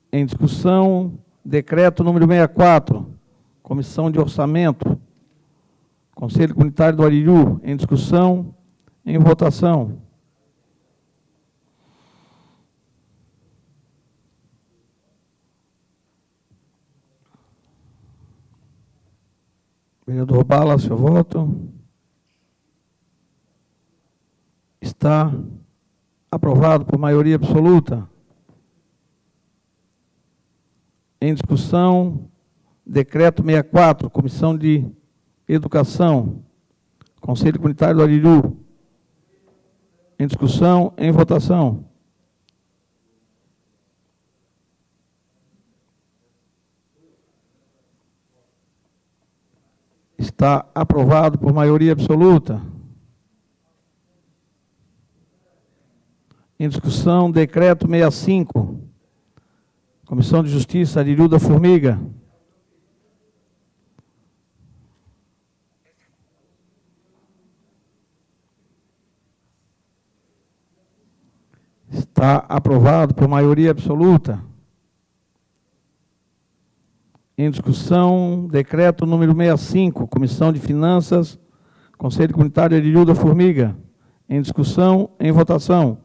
Em discussão, decreto número 64, Comissão de Orçamento, Conselho Comunitário do Aririu. Em discussão, em votação. Vereador Bala, seu voto. Está aprovado por maioria absoluta. Em discussão, decreto 64, Comissão de Educação, Conselho Comunitário do Aririu. Em discussão, em votação. Está aprovado por maioria absoluta. Em discussão, decreto 65, Comissão de Justiça, Aririu da Formiga. Está aprovado por maioria absoluta. Em discussão, decreto número 65, Comissão de Finanças, Conselho Comunitário Aririu da Formiga. Em discussão, em votação.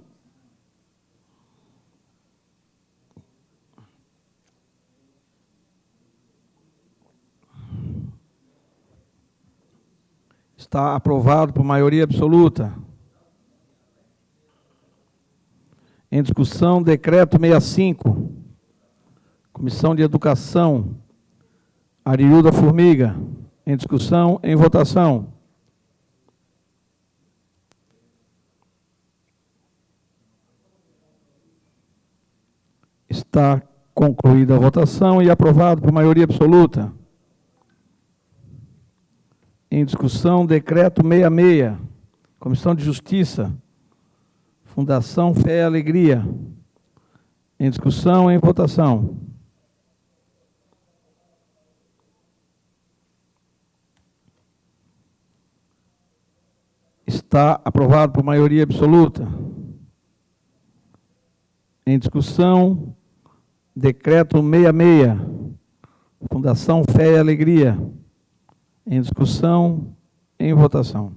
Está aprovado por maioria absoluta. Em discussão, decreto 65, Comissão de Educação, Aririu da Formiga. Em discussão, em votação. Está concluída a votação e aprovado por maioria absoluta. Em discussão, decreto 66, Comissão de Justiça, Fundação Fé e Alegria. Em discussão, em votação. Está aprovado por maioria absoluta. Em discussão, decreto 66, Fundação Fé e Alegria. Em discussão, em votação.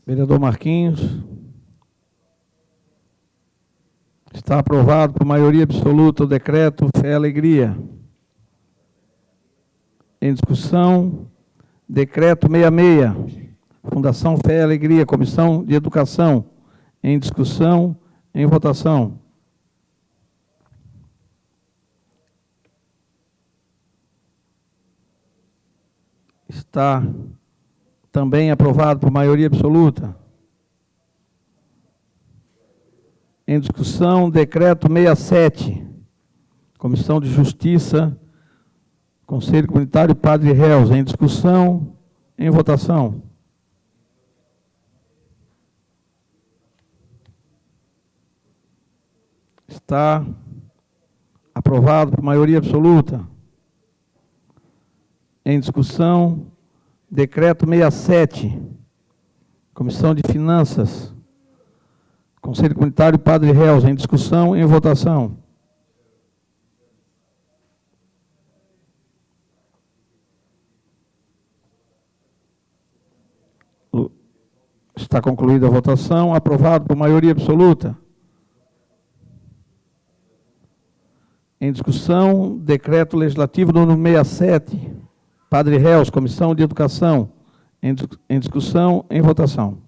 Vereador Marquinhos. Está aprovado por maioria absoluta o decreto Fé e Alegria. Em discussão, decreto 66, Fundação Fé e Alegria, Comissão de Educação. Em discussão, Em votação. Está também aprovado por maioria absoluta. Em discussão, decreto 67, Comissão de Justiça, Conselho Comunitário Padre Réus. Em discussão, em votação. Está aprovado por maioria absoluta. Em discussão, decreto 67, Comissão de Finanças, Conselho Comunitário Padre Réus. Em discussão, em votação. Está concluída a votação. Aprovado por maioria absoluta. Em discussão, decreto legislativo número 67, Padre Réus, Comissão de Educação. Em discussão, em votação.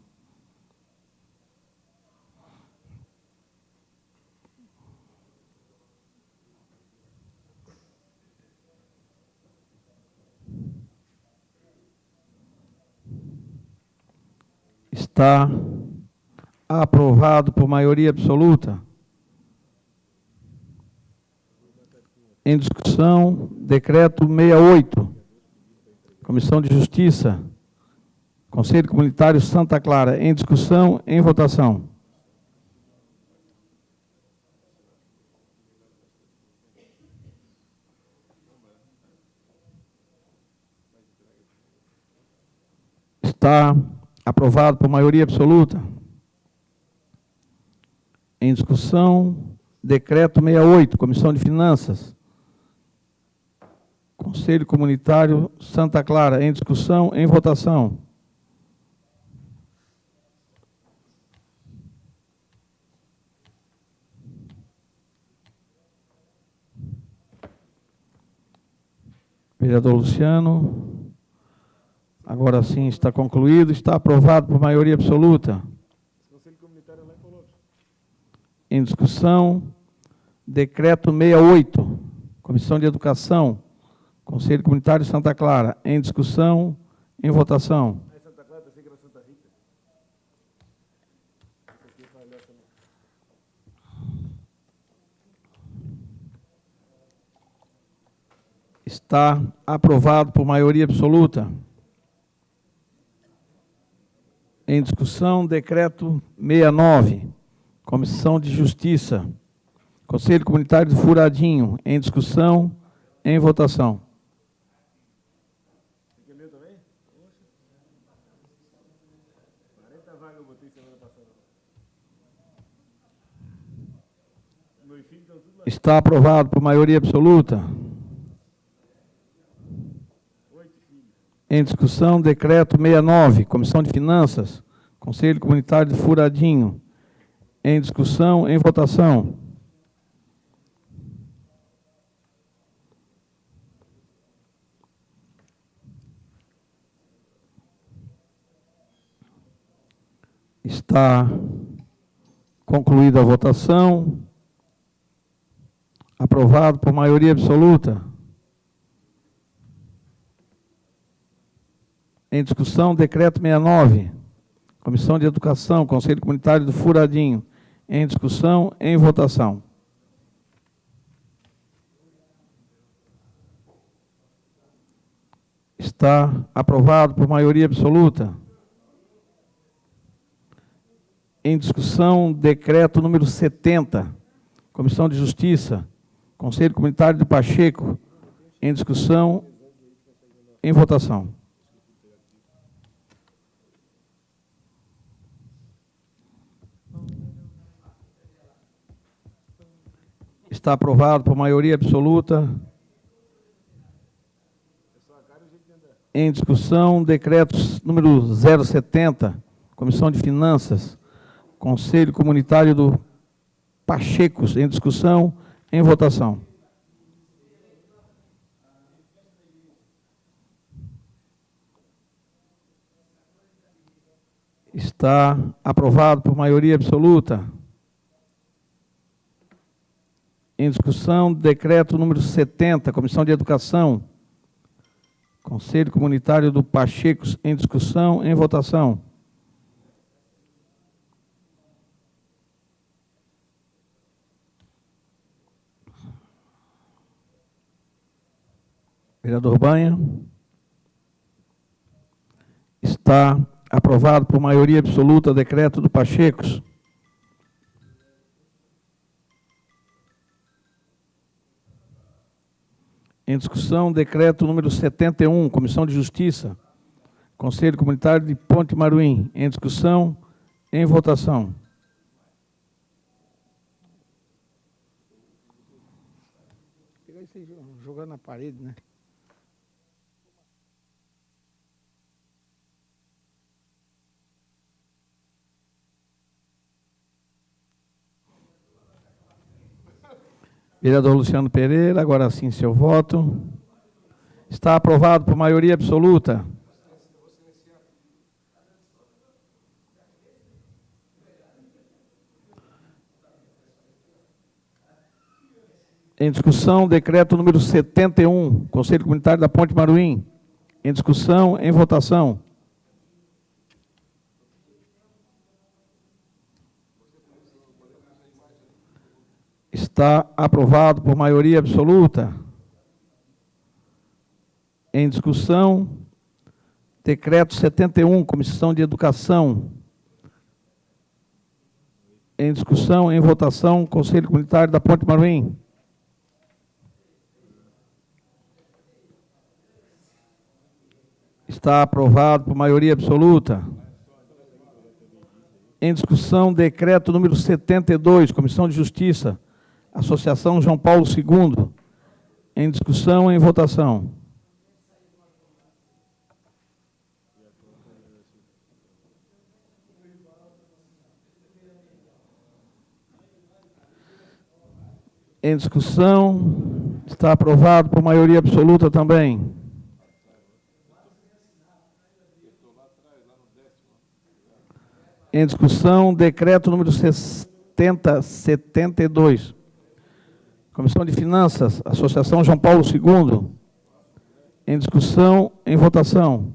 Está aprovado por maioria absoluta. Em discussão, decreto 68, Comissão de Justiça, Conselho Comunitário Santa Clara. Em discussão, em votação. Está aprovado por maioria absoluta. Em discussão, decreto 68, Comissão de Finanças, Conselho Comunitário Santa Clara. Em discussão, em votação. Vereador Luciano, agora sim está concluído, está aprovado por maioria absoluta. Em discussão, decreto 68, Comissão de Educação, Conselho Comunitário Santa Clara. Em discussão, em votação. Santa Clara, pensei que era Santa Rita. Está aprovado por maioria absoluta. Em discussão, decreto 69, Comissão de Justiça, Conselho Comunitário do Furadinho. Em discussão, em votação. Você quer ler também? 40 vagas eu botei semana passada. Meus filhos estão tudo lá. Está aprovado por maioria absoluta. Em discussão, decreto 69, Comissão de Finanças, Conselho Comunitário de Furadinho. Em discussão, em votação. Está concluída a votação. Aprovado por maioria absoluta. Em discussão, decreto 69, Comissão de Educação, Conselho Comunitário do Furadinho. Em discussão, em votação. Está aprovado por maioria absoluta. Em discussão, decreto número 70, Comissão de Justiça, Conselho Comunitário do Pacheco. Em discussão, em votação. Está aprovado por maioria absoluta. Em discussão, decretos número 070, Comissão de Finanças, Conselho Comunitário do Pachecos. Em discussão, em votação. Está aprovado por maioria absoluta. Em discussão, decreto número 70, Comissão de Educação, Conselho Comunitário do Pachecos, em discussão, em votação. Vereador Banha. Está aprovado por maioria absoluta o decreto do Pachecos. Em discussão, decreto número 71, Comissão de Justiça, Conselho Comunitário de Ponte Maruim. Em discussão, em votação. Pegar isso aí, jogar na parede, né? Vereador Luciano Pereira, agora sim seu voto. Está aprovado por maioria absoluta. Em discussão, decreto número 71, Conselho Comunitário da Ponte Maruim. Em discussão, em votação. Está aprovado por maioria absoluta. Em discussão, decreto 71, Comissão de Educação. Em discussão, em votação, Conselho Comunitário da Ponte Maruim. Está aprovado por maioria absoluta. Em discussão, decreto número 72, Comissão de Justiça, Associação João Paulo II. Em discussão, em votação. Em discussão, está aprovado por maioria absoluta também. Em discussão, decreto número 7072. Comissão de Finanças, Associação João Paulo II. Em discussão, em votação.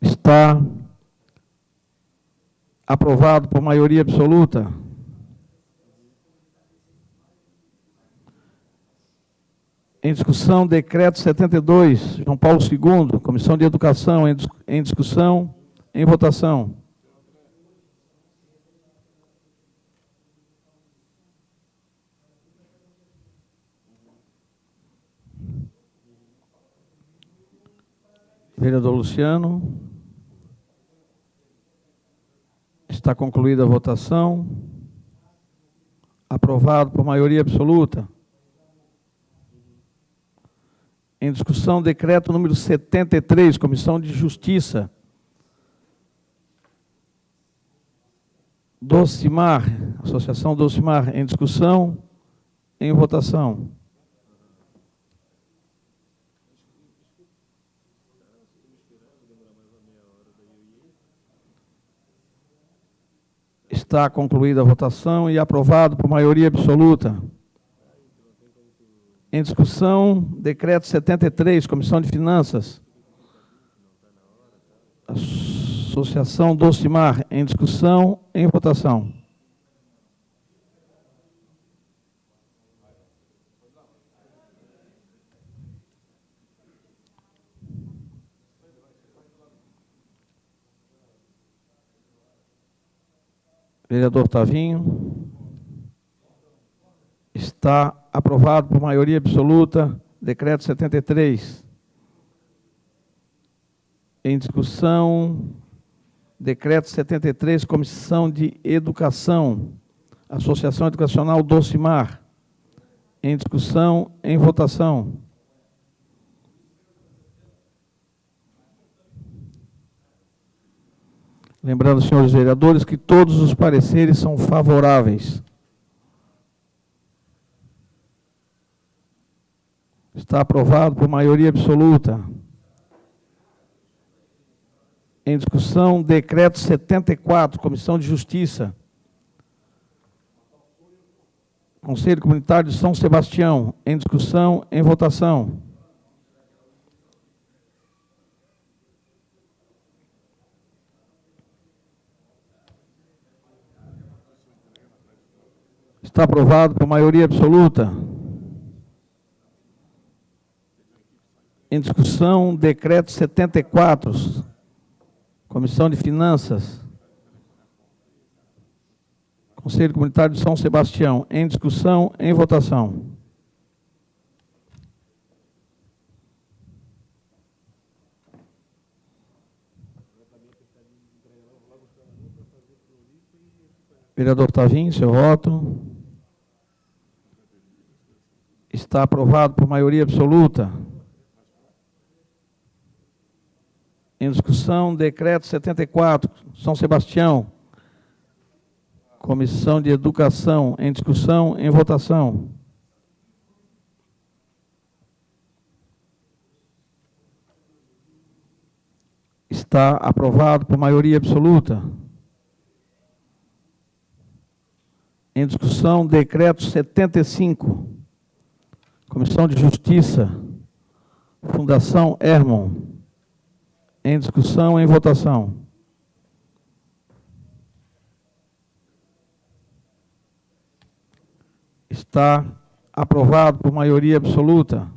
Está aprovado por maioria absoluta. Em discussão, decreto 72, João Paulo II, Comissão de Educação, em discussão, em votação. Vereador Luciano. Está concluída a votação. Aprovado por maioria absoluta. Em discussão, decreto número 73, Comissão de Justiça. Docimar, Associação Docimar, em discussão, em votação. Está concluída a votação e aprovado por maioria absoluta. Em discussão, decreto 73, Comissão de Finanças. Associação Docimar, em discussão, em votação. Vereador Tavinho. Está aprovado por maioria absoluta, decreto 73. Em discussão, decreto 73, Comissão de Educação, Associação Educacional Docimar. Em discussão, em votação. Lembrando, senhores vereadores, que todos os pareceres são favoráveis. Está aprovado por maioria absoluta. Em discussão, decreto 74, Comissão de Justiça. Conselho Comunitário de São Sebastião. Em discussão, em votação. Está aprovado por maioria absoluta. Em discussão, decreto 74, Comissão de Finanças. Conselho Comunitário de São Sebastião. Em discussão, em votação. Vereador Tavinho, seu voto. Está aprovado por maioria absoluta. Em discussão, decreto 74, São Sebastião. Comissão de Educação. Em discussão, em votação. Está aprovado por maioria absoluta. Em discussão, decreto 75, Comissão de Justiça, Fundação Hermon. Em discussão, em votação. Está aprovado por maioria absoluta.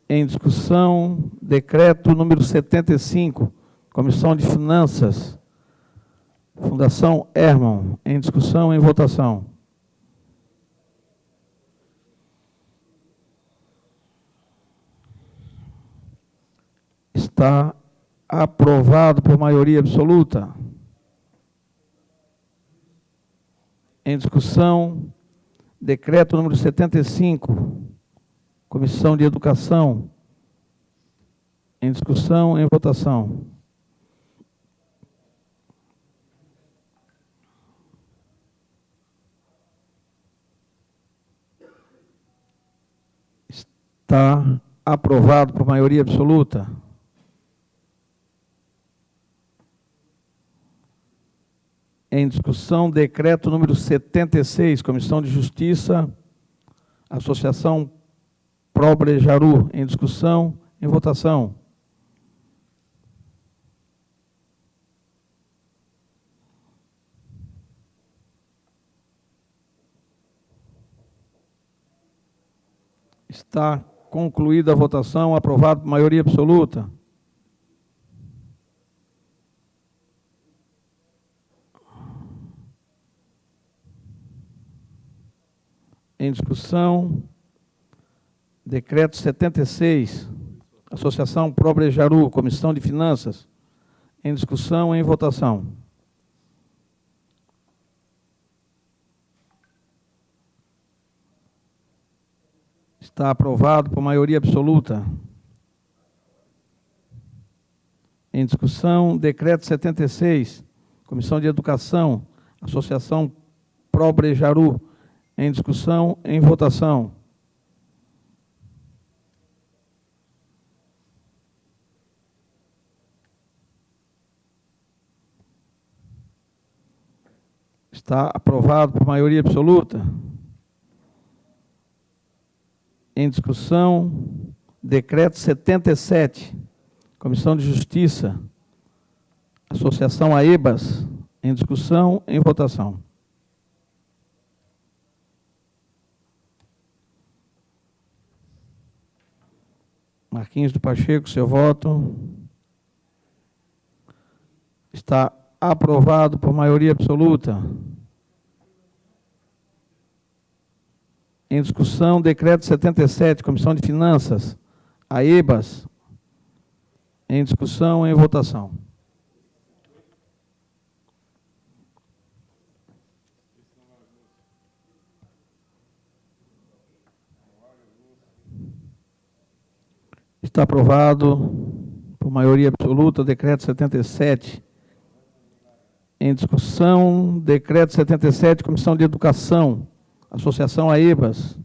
Em discussão, decreto número 75, Comissão de Finanças, Fundação Hermon. Em discussão, em votação. Está aprovado por maioria absoluta. Em discussão, decreto número 75, Comissão de Educação. Em discussão, em votação. Está aprovado por maioria absoluta. Em discussão, decreto número 76, Comissão de Justiça, Associação Pro-Brejaru. Em discussão, em votação. Está concluída a votação, aprovado por maioria absoluta. Em discussão, decreto 76, Associação Pro-Brejaru, Comissão de Finanças. Em discussão, em votação. Está aprovado por maioria absoluta. Em discussão, decreto 76, Comissão de Educação, Associação Pro-Brejaru. Em discussão, em votação. Está aprovado por maioria absoluta. Em discussão, decreto 77, Comissão de Justiça, Associação AEBAS. Em discussão, em votação. Marquinhos do Pacheco, seu voto. Está aprovado por maioria absoluta. Em discussão, decreto 77, Comissão de Finanças, AEBAS. Em discussão, em votação. Está aprovado por maioria absoluta o decreto 77. Em discussão, decreto 77, Comissão de Educação, Associação AEBAS.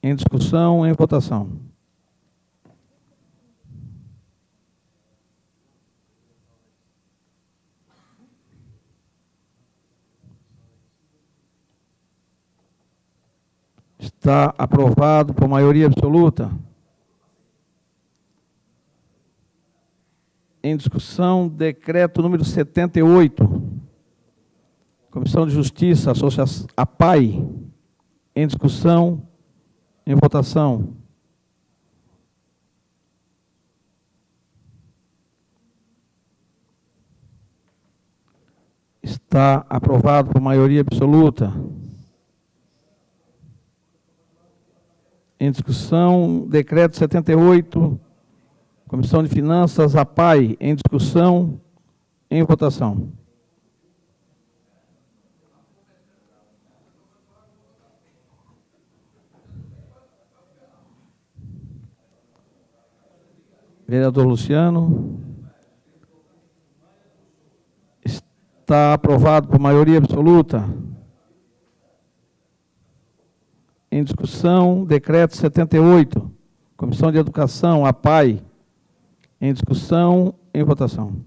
Em discussão, em votação. Está aprovado por maioria absoluta. Em discussão, decreto número 78. Comissão de Justiça, Associação APAI. Em discussão, em votação. Está aprovado por maioria absoluta. Em discussão, decreto 78, Comissão de Finanças, APAI, em discussão, em votação. Vereador Luciano. Está aprovado por maioria absoluta. Em discussão, decreto 78, Comissão de Educação, APAI, em discussão, em votação.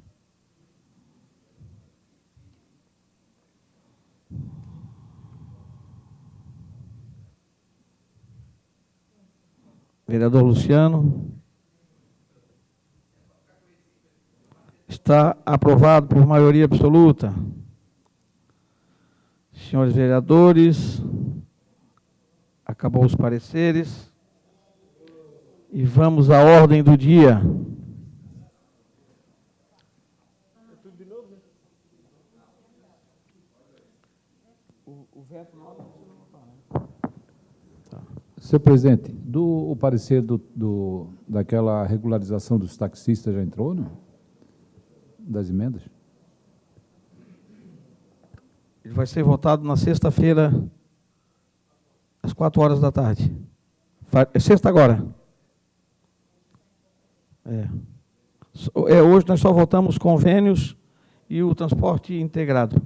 Vereador Luciano. Está aprovado por maioria absoluta. Senhores vereadores, acabou os pareceres e vamos à ordem do dia. Senhor presidente, o parecer daquela regularização dos taxistas já entrou, não? Das emendas? Ele vai ser votado na sexta-feira, às 4 horas da tarde. É sexta agora? Hoje nós só votamos convênios e o transporte integrado.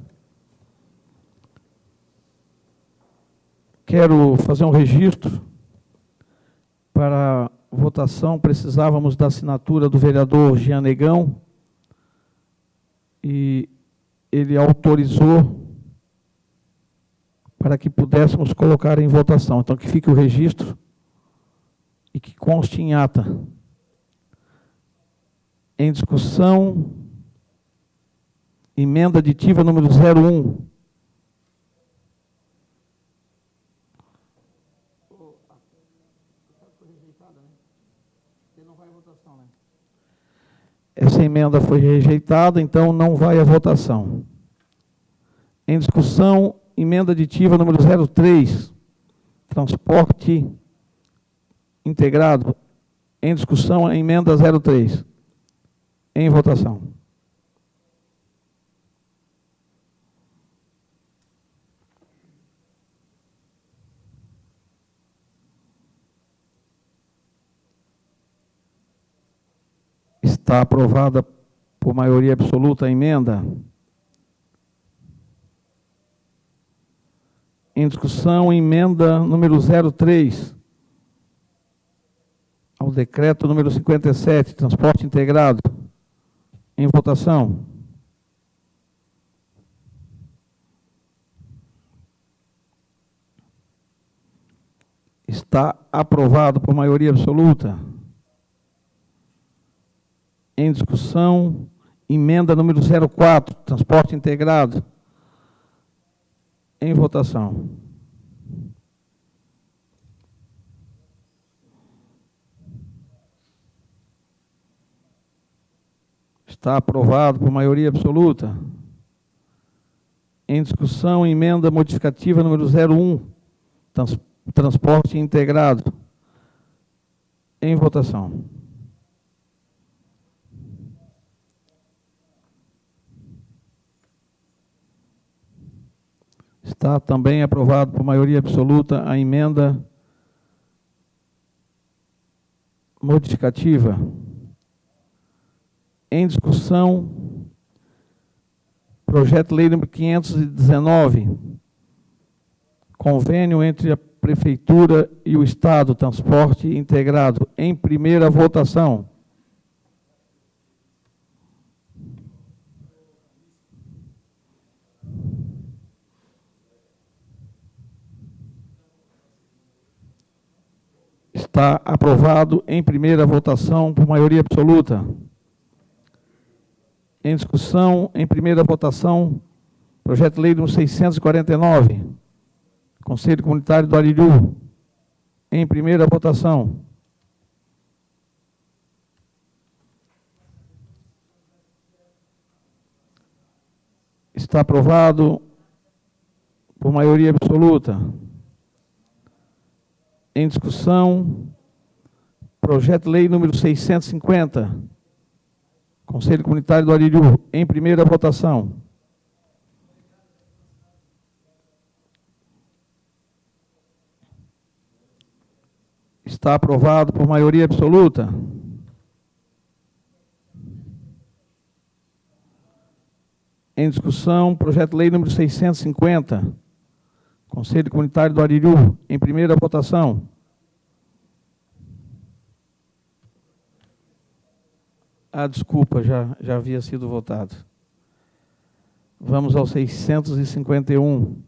Quero fazer um registro. Para votação, precisávamos da assinatura do vereador Jean Negão, e ele autorizou para que pudéssemos colocar em votação. Então, que fique o registro e que conste em ata. Em discussão, emenda aditiva número 01. Essa emenda foi rejeitada, então não vai à votação. Em discussão, emenda aditiva número 03, transporte integrado. Em discussão, a emenda 03. Em votação. Está aprovada por maioria absoluta a emenda. Em discussão, emenda número 03, ao decreto número 57, transporte integrado. Em votação. Está aprovado por maioria absoluta. Em discussão, emenda número 04, transporte integrado. Em votação. Está aprovado por maioria absoluta. Em discussão, emenda modificativa número 01, transporte integrado. Em votação. Está também aprovado por maioria absoluta a emenda modificativa. Em discussão, projeto de lei número 519, convênio entre a Prefeitura e o Estado, transporte integrado, em primeira votação. Está aprovado em primeira votação por maioria absoluta. Em discussão, em primeira votação, projeto de lei número 649, Conselho Comunitário do Aririu. Em primeira votação. Está aprovado por maioria absoluta. Em discussão, projeto de lei número 650, Conselho Comunitário do Aririu, em primeira votação. Está aprovado por maioria absoluta. Em discussão, projeto de lei número 650, Conselho Comunitário do Aririu, em primeira votação. Desculpa, já havia sido votado. Vamos ao 651.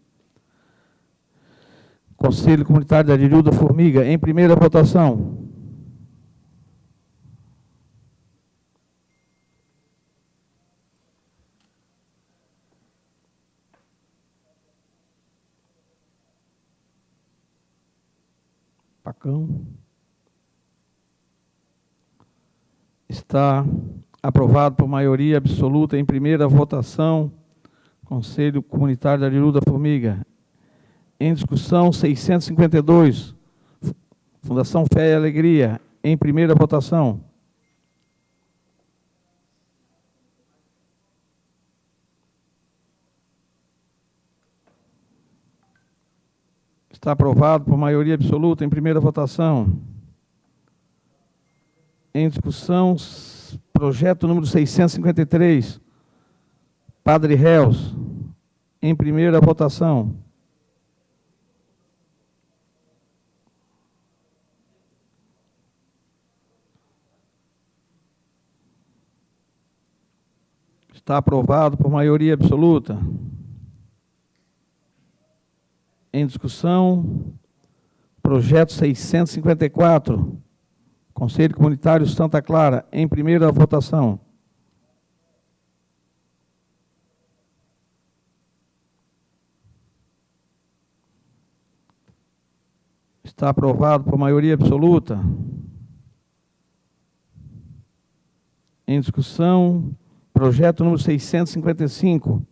Conselho Comunitário do Aririu da Formiga, em primeira votação. Pacão. Está aprovado por maioria absoluta em primeira votação. Conselho Comunitário do Aririu da Formiga. Em discussão, 652. Fundação Fé e Alegria, em primeira votação. Está aprovado por maioria absoluta em primeira votação. Em discussão, projeto número 653, Padre Réus, em primeira votação. Está aprovado por maioria absoluta. Em discussão, projeto 654, Conselho Comunitário Santa Clara, em primeira votação. Está aprovado por maioria absoluta. Em discussão, projeto número 655,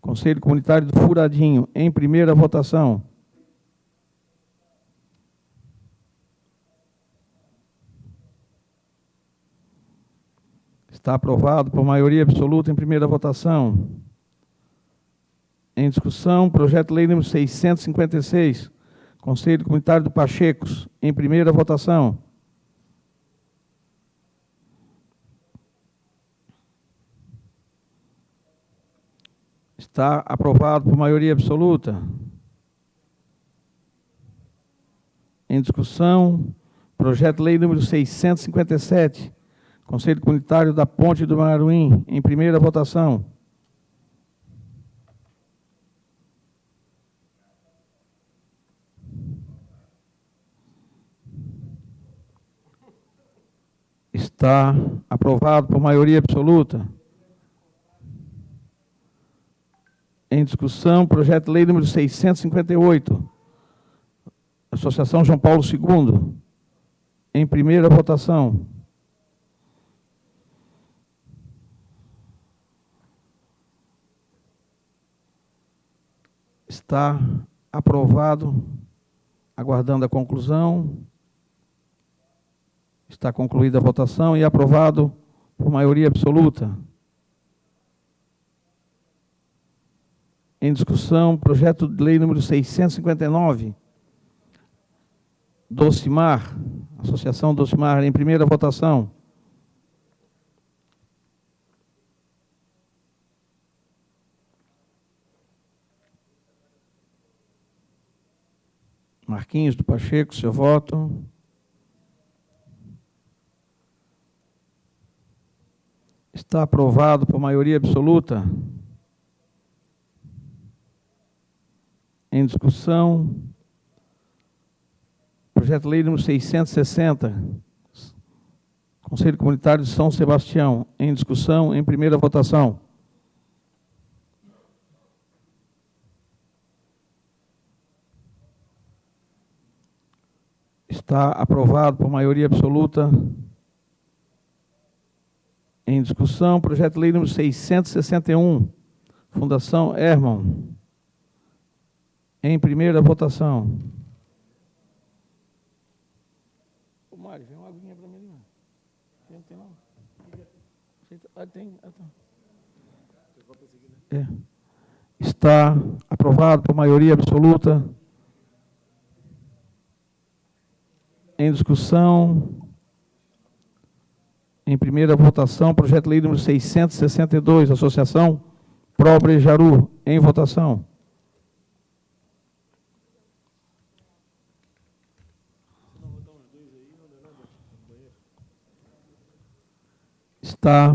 Conselho Comunitário do Furadinho, em primeira votação. Está aprovado por maioria absoluta em primeira votação. Em discussão, projeto de lei número 656, Conselho Comunitário do Pachecos, em primeira votação. Está aprovado por maioria absoluta. Em discussão, projeto de lei número 657, Conselho Comunitário da Ponte do Maruim, em primeira votação. Está aprovado por maioria absoluta. Em discussão, projeto de lei número 658, Associação João Paulo II, em primeira votação. Está aprovado, aguardando a conclusão. Está concluída a votação e aprovado por maioria absoluta. Em discussão, projeto de lei número 659, Docimar, Associação Docimar, em primeira votação. Marquinhos do Pacheco, seu voto. Está aprovado por maioria absoluta. Em discussão, projeto projeto de lei número 660, Conselho Comunitário de São Sebastião, em discussão, em primeira votação. Está aprovado por maioria absoluta. Em discussão, projeto de lei número 661, Fundação Hermann, em primeira votação. Ô, Mário, vem uma aguinha para mim. Não tem, não? Tem. É. Está aprovado por maioria absoluta. Em discussão, em primeira votação, projeto de lei número 662, Associação Probre Jaru, em votação. Está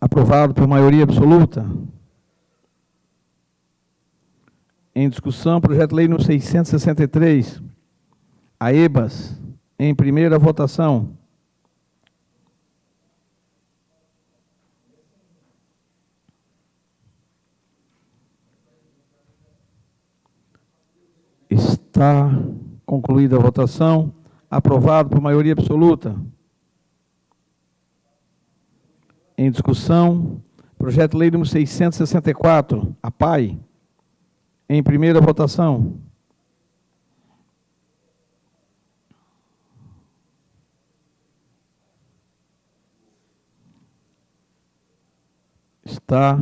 aprovado por maioria absoluta. Em discussão, projeto de lei número 663, AEBAS, em primeira votação. Está concluída a votação. Aprovado por maioria absoluta. Em discussão, projeto de lei número 664, APAI, em primeira votação. Está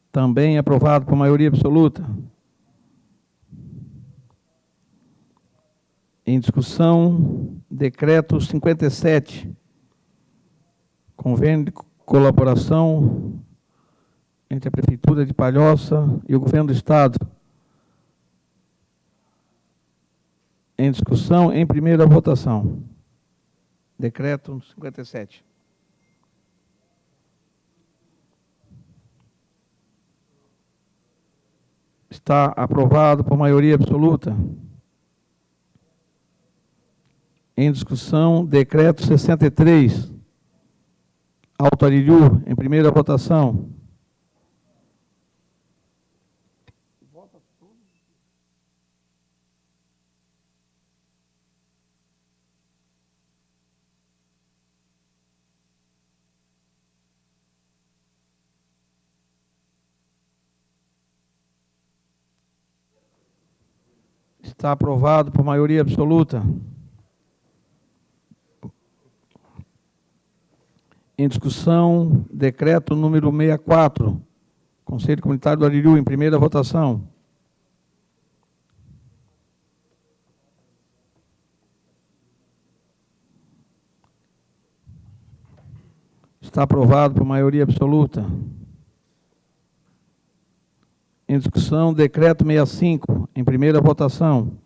também aprovado por maioria absoluta. Em discussão, decreto 57, convênio de colaboração entre a Prefeitura de Palhoça e o Governo do Estado. Em discussão, em primeira votação. Decreto 57. Está aprovado por maioria absoluta. Em discussão, decreto 63, Alto Aririu, em primeira votação. Está aprovado por maioria absoluta. Em discussão, decreto número 64, Conselho Comunitário do Aririu, em primeira votação. Está aprovado por maioria absoluta. Em discussão, decreto 65, em primeira votação.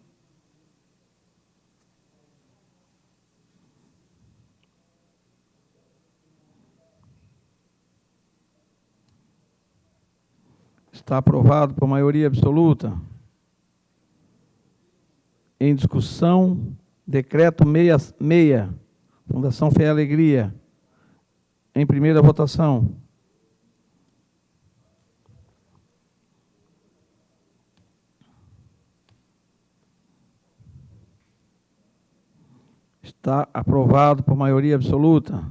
Está aprovado por maioria absoluta. Em discussão, decreto 66, Fundação Fé e Alegria, em primeira votação. Está aprovado por maioria absoluta.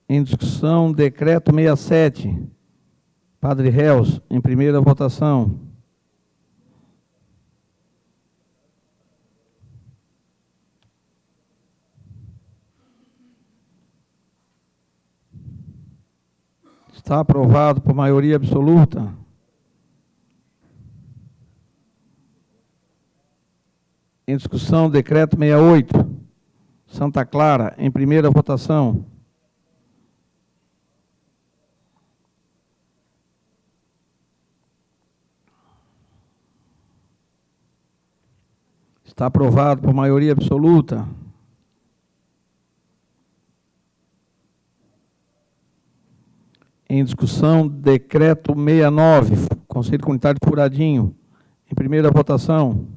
Em discussão, decreto 67, Padre Réus, em primeira votação. Está aprovado por maioria absoluta. Em discussão, decreto 68, Santa Clara, em primeira votação. Está aprovado por maioria absoluta. Em discussão, decreto 69, Conselho Comunitário de Furadinho, Em primeira votação.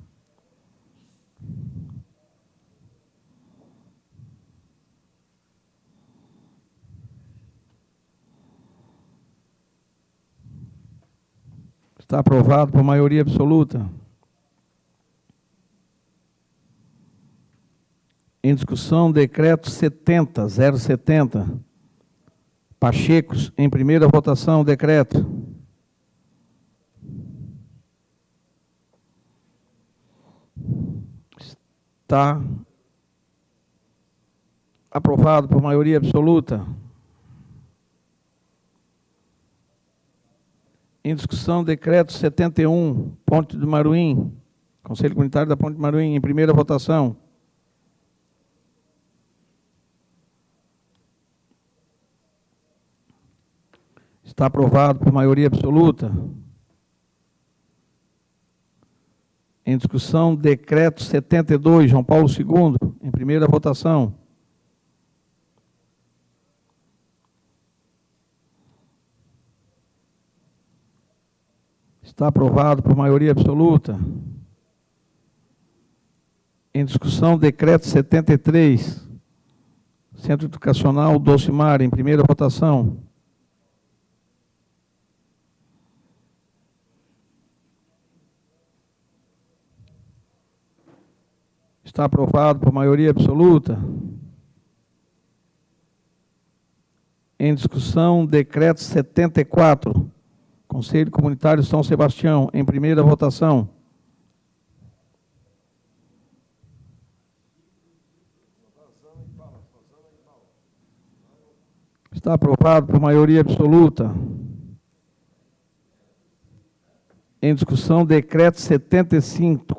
Está aprovado por maioria absoluta. Em discussão, decreto 070. Pachecos, em primeira votação, decreto. Está aprovado por maioria absoluta. Em discussão, decreto 71, Ponte do Maruim, Conselho Comunitário da Ponte do Maruim, em primeira votação. Está aprovado por maioria absoluta. Em discussão, decreto 72, João Paulo II, em primeira votação. Está aprovado por maioria absoluta. Em discussão, decreto 73, Centro Educacional Docimar, em primeira votação. Está aprovado por maioria absoluta. Em discussão, decreto 74, Conselho Comunitário São Sebastião, em primeira votação. Está aprovado por maioria absoluta. Em discussão, decreto 75,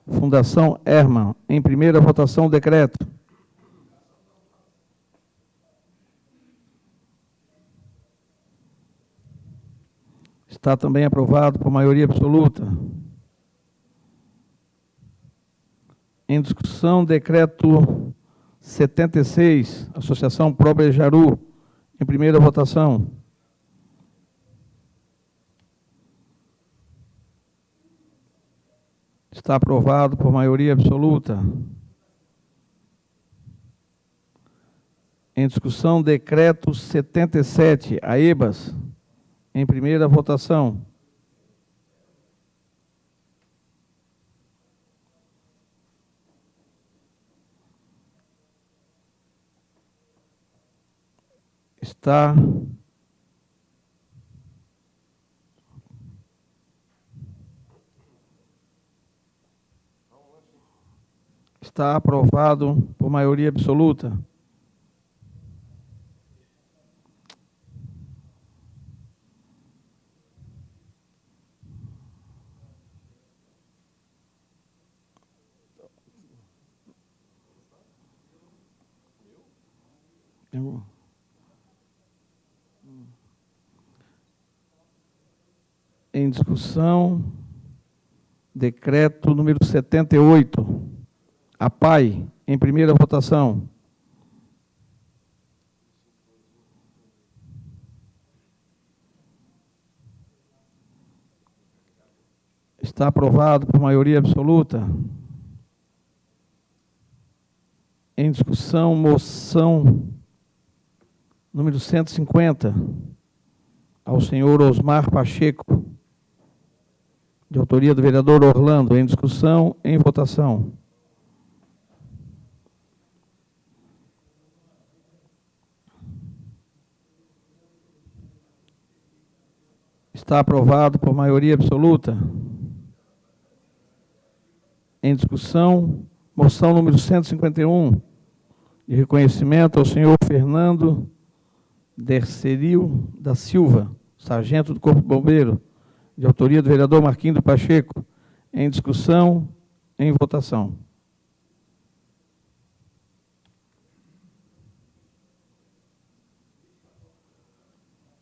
Fundação Hermann, em primeira votação, decreto. Está também aprovado por maioria absoluta. Em discussão, decreto 76, Associação Pro Bejaru, em primeira votação. Está aprovado por maioria absoluta. Em discussão, decreto 77, AEBAS, em primeira votação. Está aprovado por maioria absoluta. Em discussão, decreto número 78, APAI, em primeira votação. Está aprovado por maioria absoluta. Em discussão, moção número 150, ao senhor Osmar Pacheco, de autoria do vereador Orlando, em discussão, em votação. Está aprovado por maioria absoluta. Em discussão, moção número 151, de reconhecimento ao senhor Fernando Derceril da Silva, sargento do Corpo de Bombeiro, de autoria do vereador Marquinhos Pacheco, em discussão, em votação.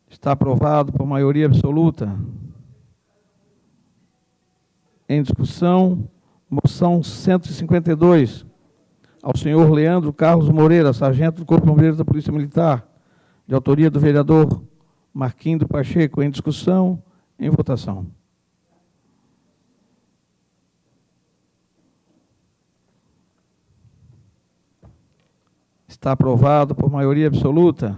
Está aprovado por maioria absoluta. Em discussão, moção 152, ao senhor Leandro Carlos Moreira, sargento do Corpo de Bombeiros da Polícia Militar, de autoria do vereador Marquinhos Pacheco, em discussão, em votação. Está aprovado por maioria absoluta.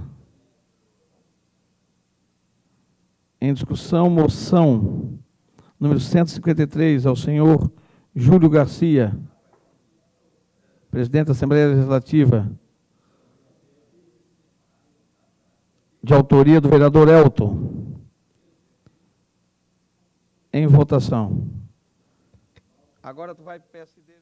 Em discussão, moção número 153, ao senhor Júlio Garcia, presidente da Assembleia Legislativa, de autoria do vereador Elton. Em votação. Agora tu vai para o PSD, né?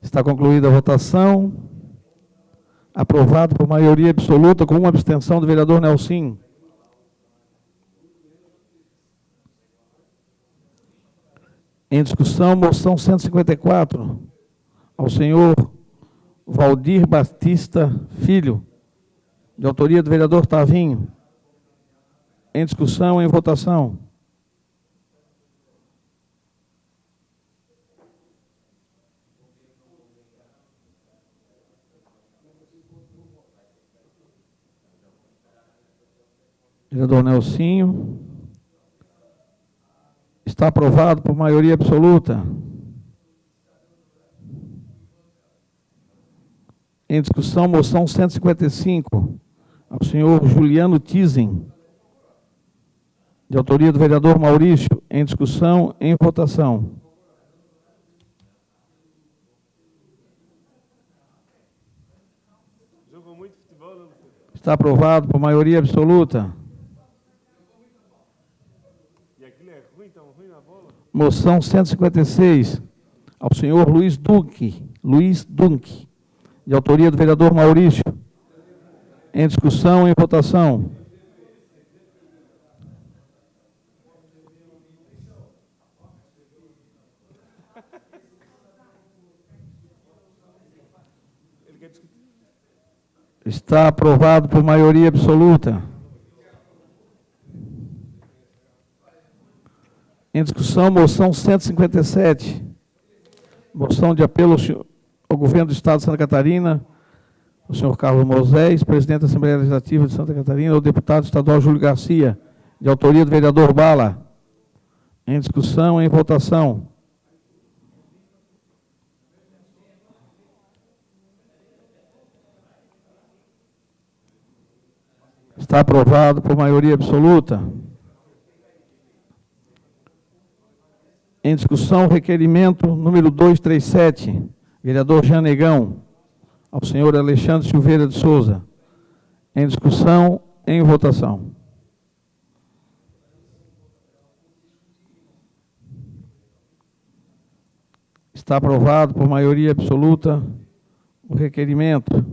Está concluída a votação. Aprovado por maioria absoluta, com uma abstenção do vereador Nelson. Em discussão, moção 154, ao senhor Valdir Batista Filho, de autoria do vereador Tavinho. Em discussão, em votação. Vereador Nelsinho. Está aprovado por maioria absoluta. Em discussão, moção 155, ao senhor Juliano Tizen, de autoria do vereador Maurício. Em discussão, em votação. Jogou muito futebol, não? Está aprovado por maioria absoluta. E aquilo é ruim, tão ruim na bola? Moção 156, ao senhor Luiz Dunque, de autoria do vereador Maurício. Em discussão, em votação. Está aprovado por maioria absoluta. Em discussão, moção 157, moção de apelo ao governo do Estado de Santa Catarina, o senhor Carlos Moisés, presidente da Assembleia Legislativa de Santa Catarina, o deputado estadual Júlio Garcia, de autoria do vereador Bala. Em discussão, em votação. Está aprovado por maioria absoluta. Em discussão, requerimento número 237, vereador Jean Negão, ao senhor Alexandre Silveira de Souza. Em discussão, em votação. Está aprovado por maioria absoluta o requerimento.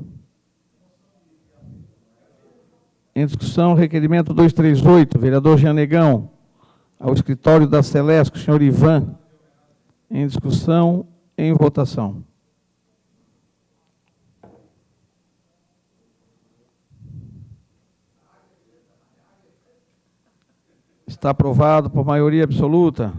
Em discussão, requerimento 238, vereador Jean Negão, ao escritório da Celesc, o senhor Ivan. Em discussão, em votação. Está aprovado por maioria absoluta.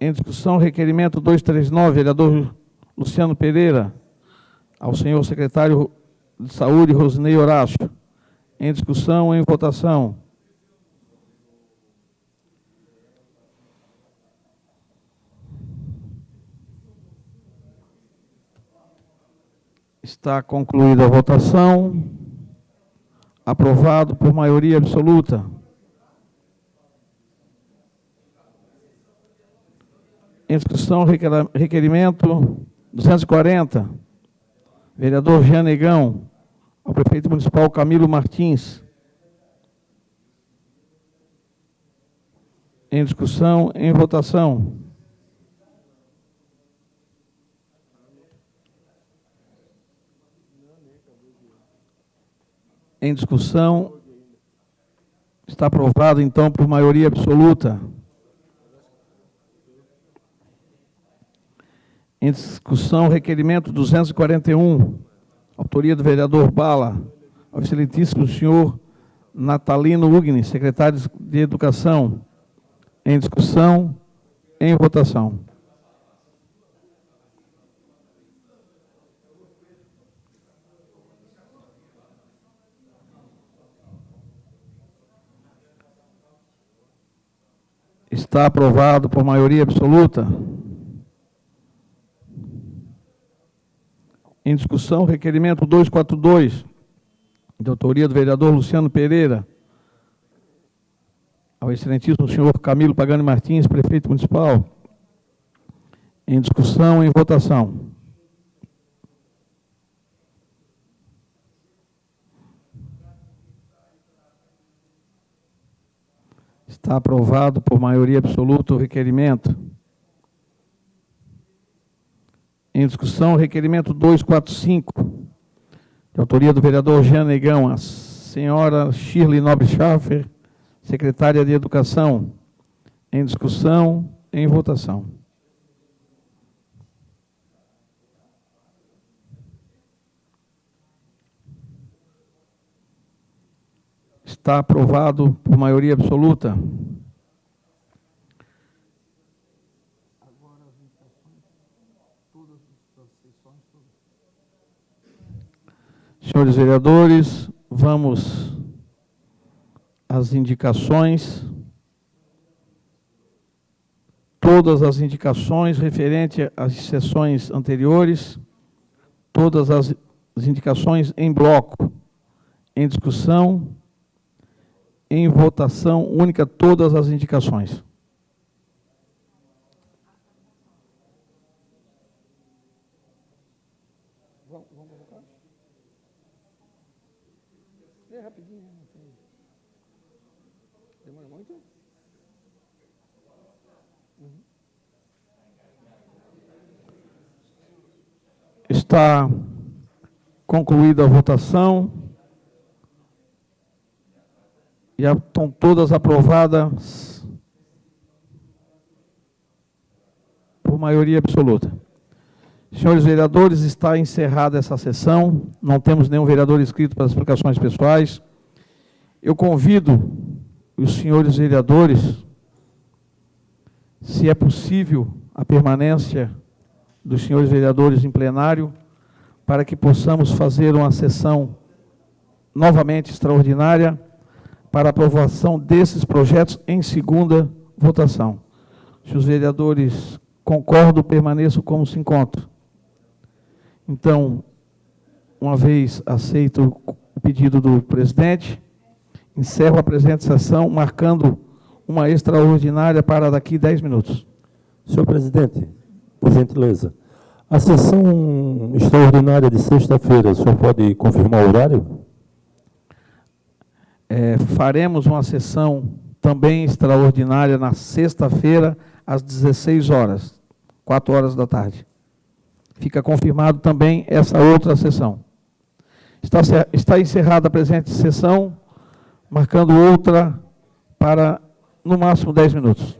Em discussão, requerimento 239, vereador Luciano Pereira, ao senhor secretário de Saúde, Rosinei Horácio. Em discussão, em votação. Está concluída a votação. Aprovado por maioria absoluta. Em discussão, requerimento 240, vereador Jean Negão, ao prefeito municipal Camilo Martins. Em discussão, em votação. Em discussão, está aprovado, então, por maioria absoluta. Em discussão, requerimento 241, autoria do vereador Bala, ao excelentíssimo senhor Natalino Ugni, secretário de Educação. Em discussão, em votação. Está aprovado por maioria absoluta. Em discussão, requerimento 242, de autoria do vereador Luciano Pereira, ao excelentíssimo senhor Camilo Pagani Martins, prefeito municipal. Em discussão, em votação. Está aprovado por maioria absoluta o requerimento. Em discussão, requerimento 245, de autoria do vereador Jean Negão, a senhora Shirley Nobre Schaffer, secretária de Educação. Em discussão, em votação. Está aprovado por maioria absoluta. Senhores vereadores, vamos às indicações. Todas as indicações referentes às sessões anteriores, todas as indicações em bloco, em discussão, em votação única, todas as indicações. Está concluída a votação. Já estão todas aprovadas por maioria absoluta. Senhores vereadores, está encerrada essa sessão. Não temos nenhum vereador inscrito para as explicações pessoais. Eu convido os senhores vereadores, se é possível, a permanência dos senhores vereadores em plenário, para que possamos fazer uma sessão novamente extraordinária para aprovação desses projetos em segunda votação. Se os vereadores concordam, permaneçam como se encontram. Então, uma vez aceito o pedido do presidente, encerro a presente sessão, marcando uma extraordinária para daqui 10 minutos. Senhor presidente, por gentileza, a sessão extraordinária de sexta-feira, o senhor pode confirmar o horário? Faremos uma sessão também extraordinária na sexta-feira, às 16 horas, 4 horas da tarde. Fica confirmado também essa outra sessão. Está encerrada a presente sessão, marcando outra para, no máximo, 10 minutos.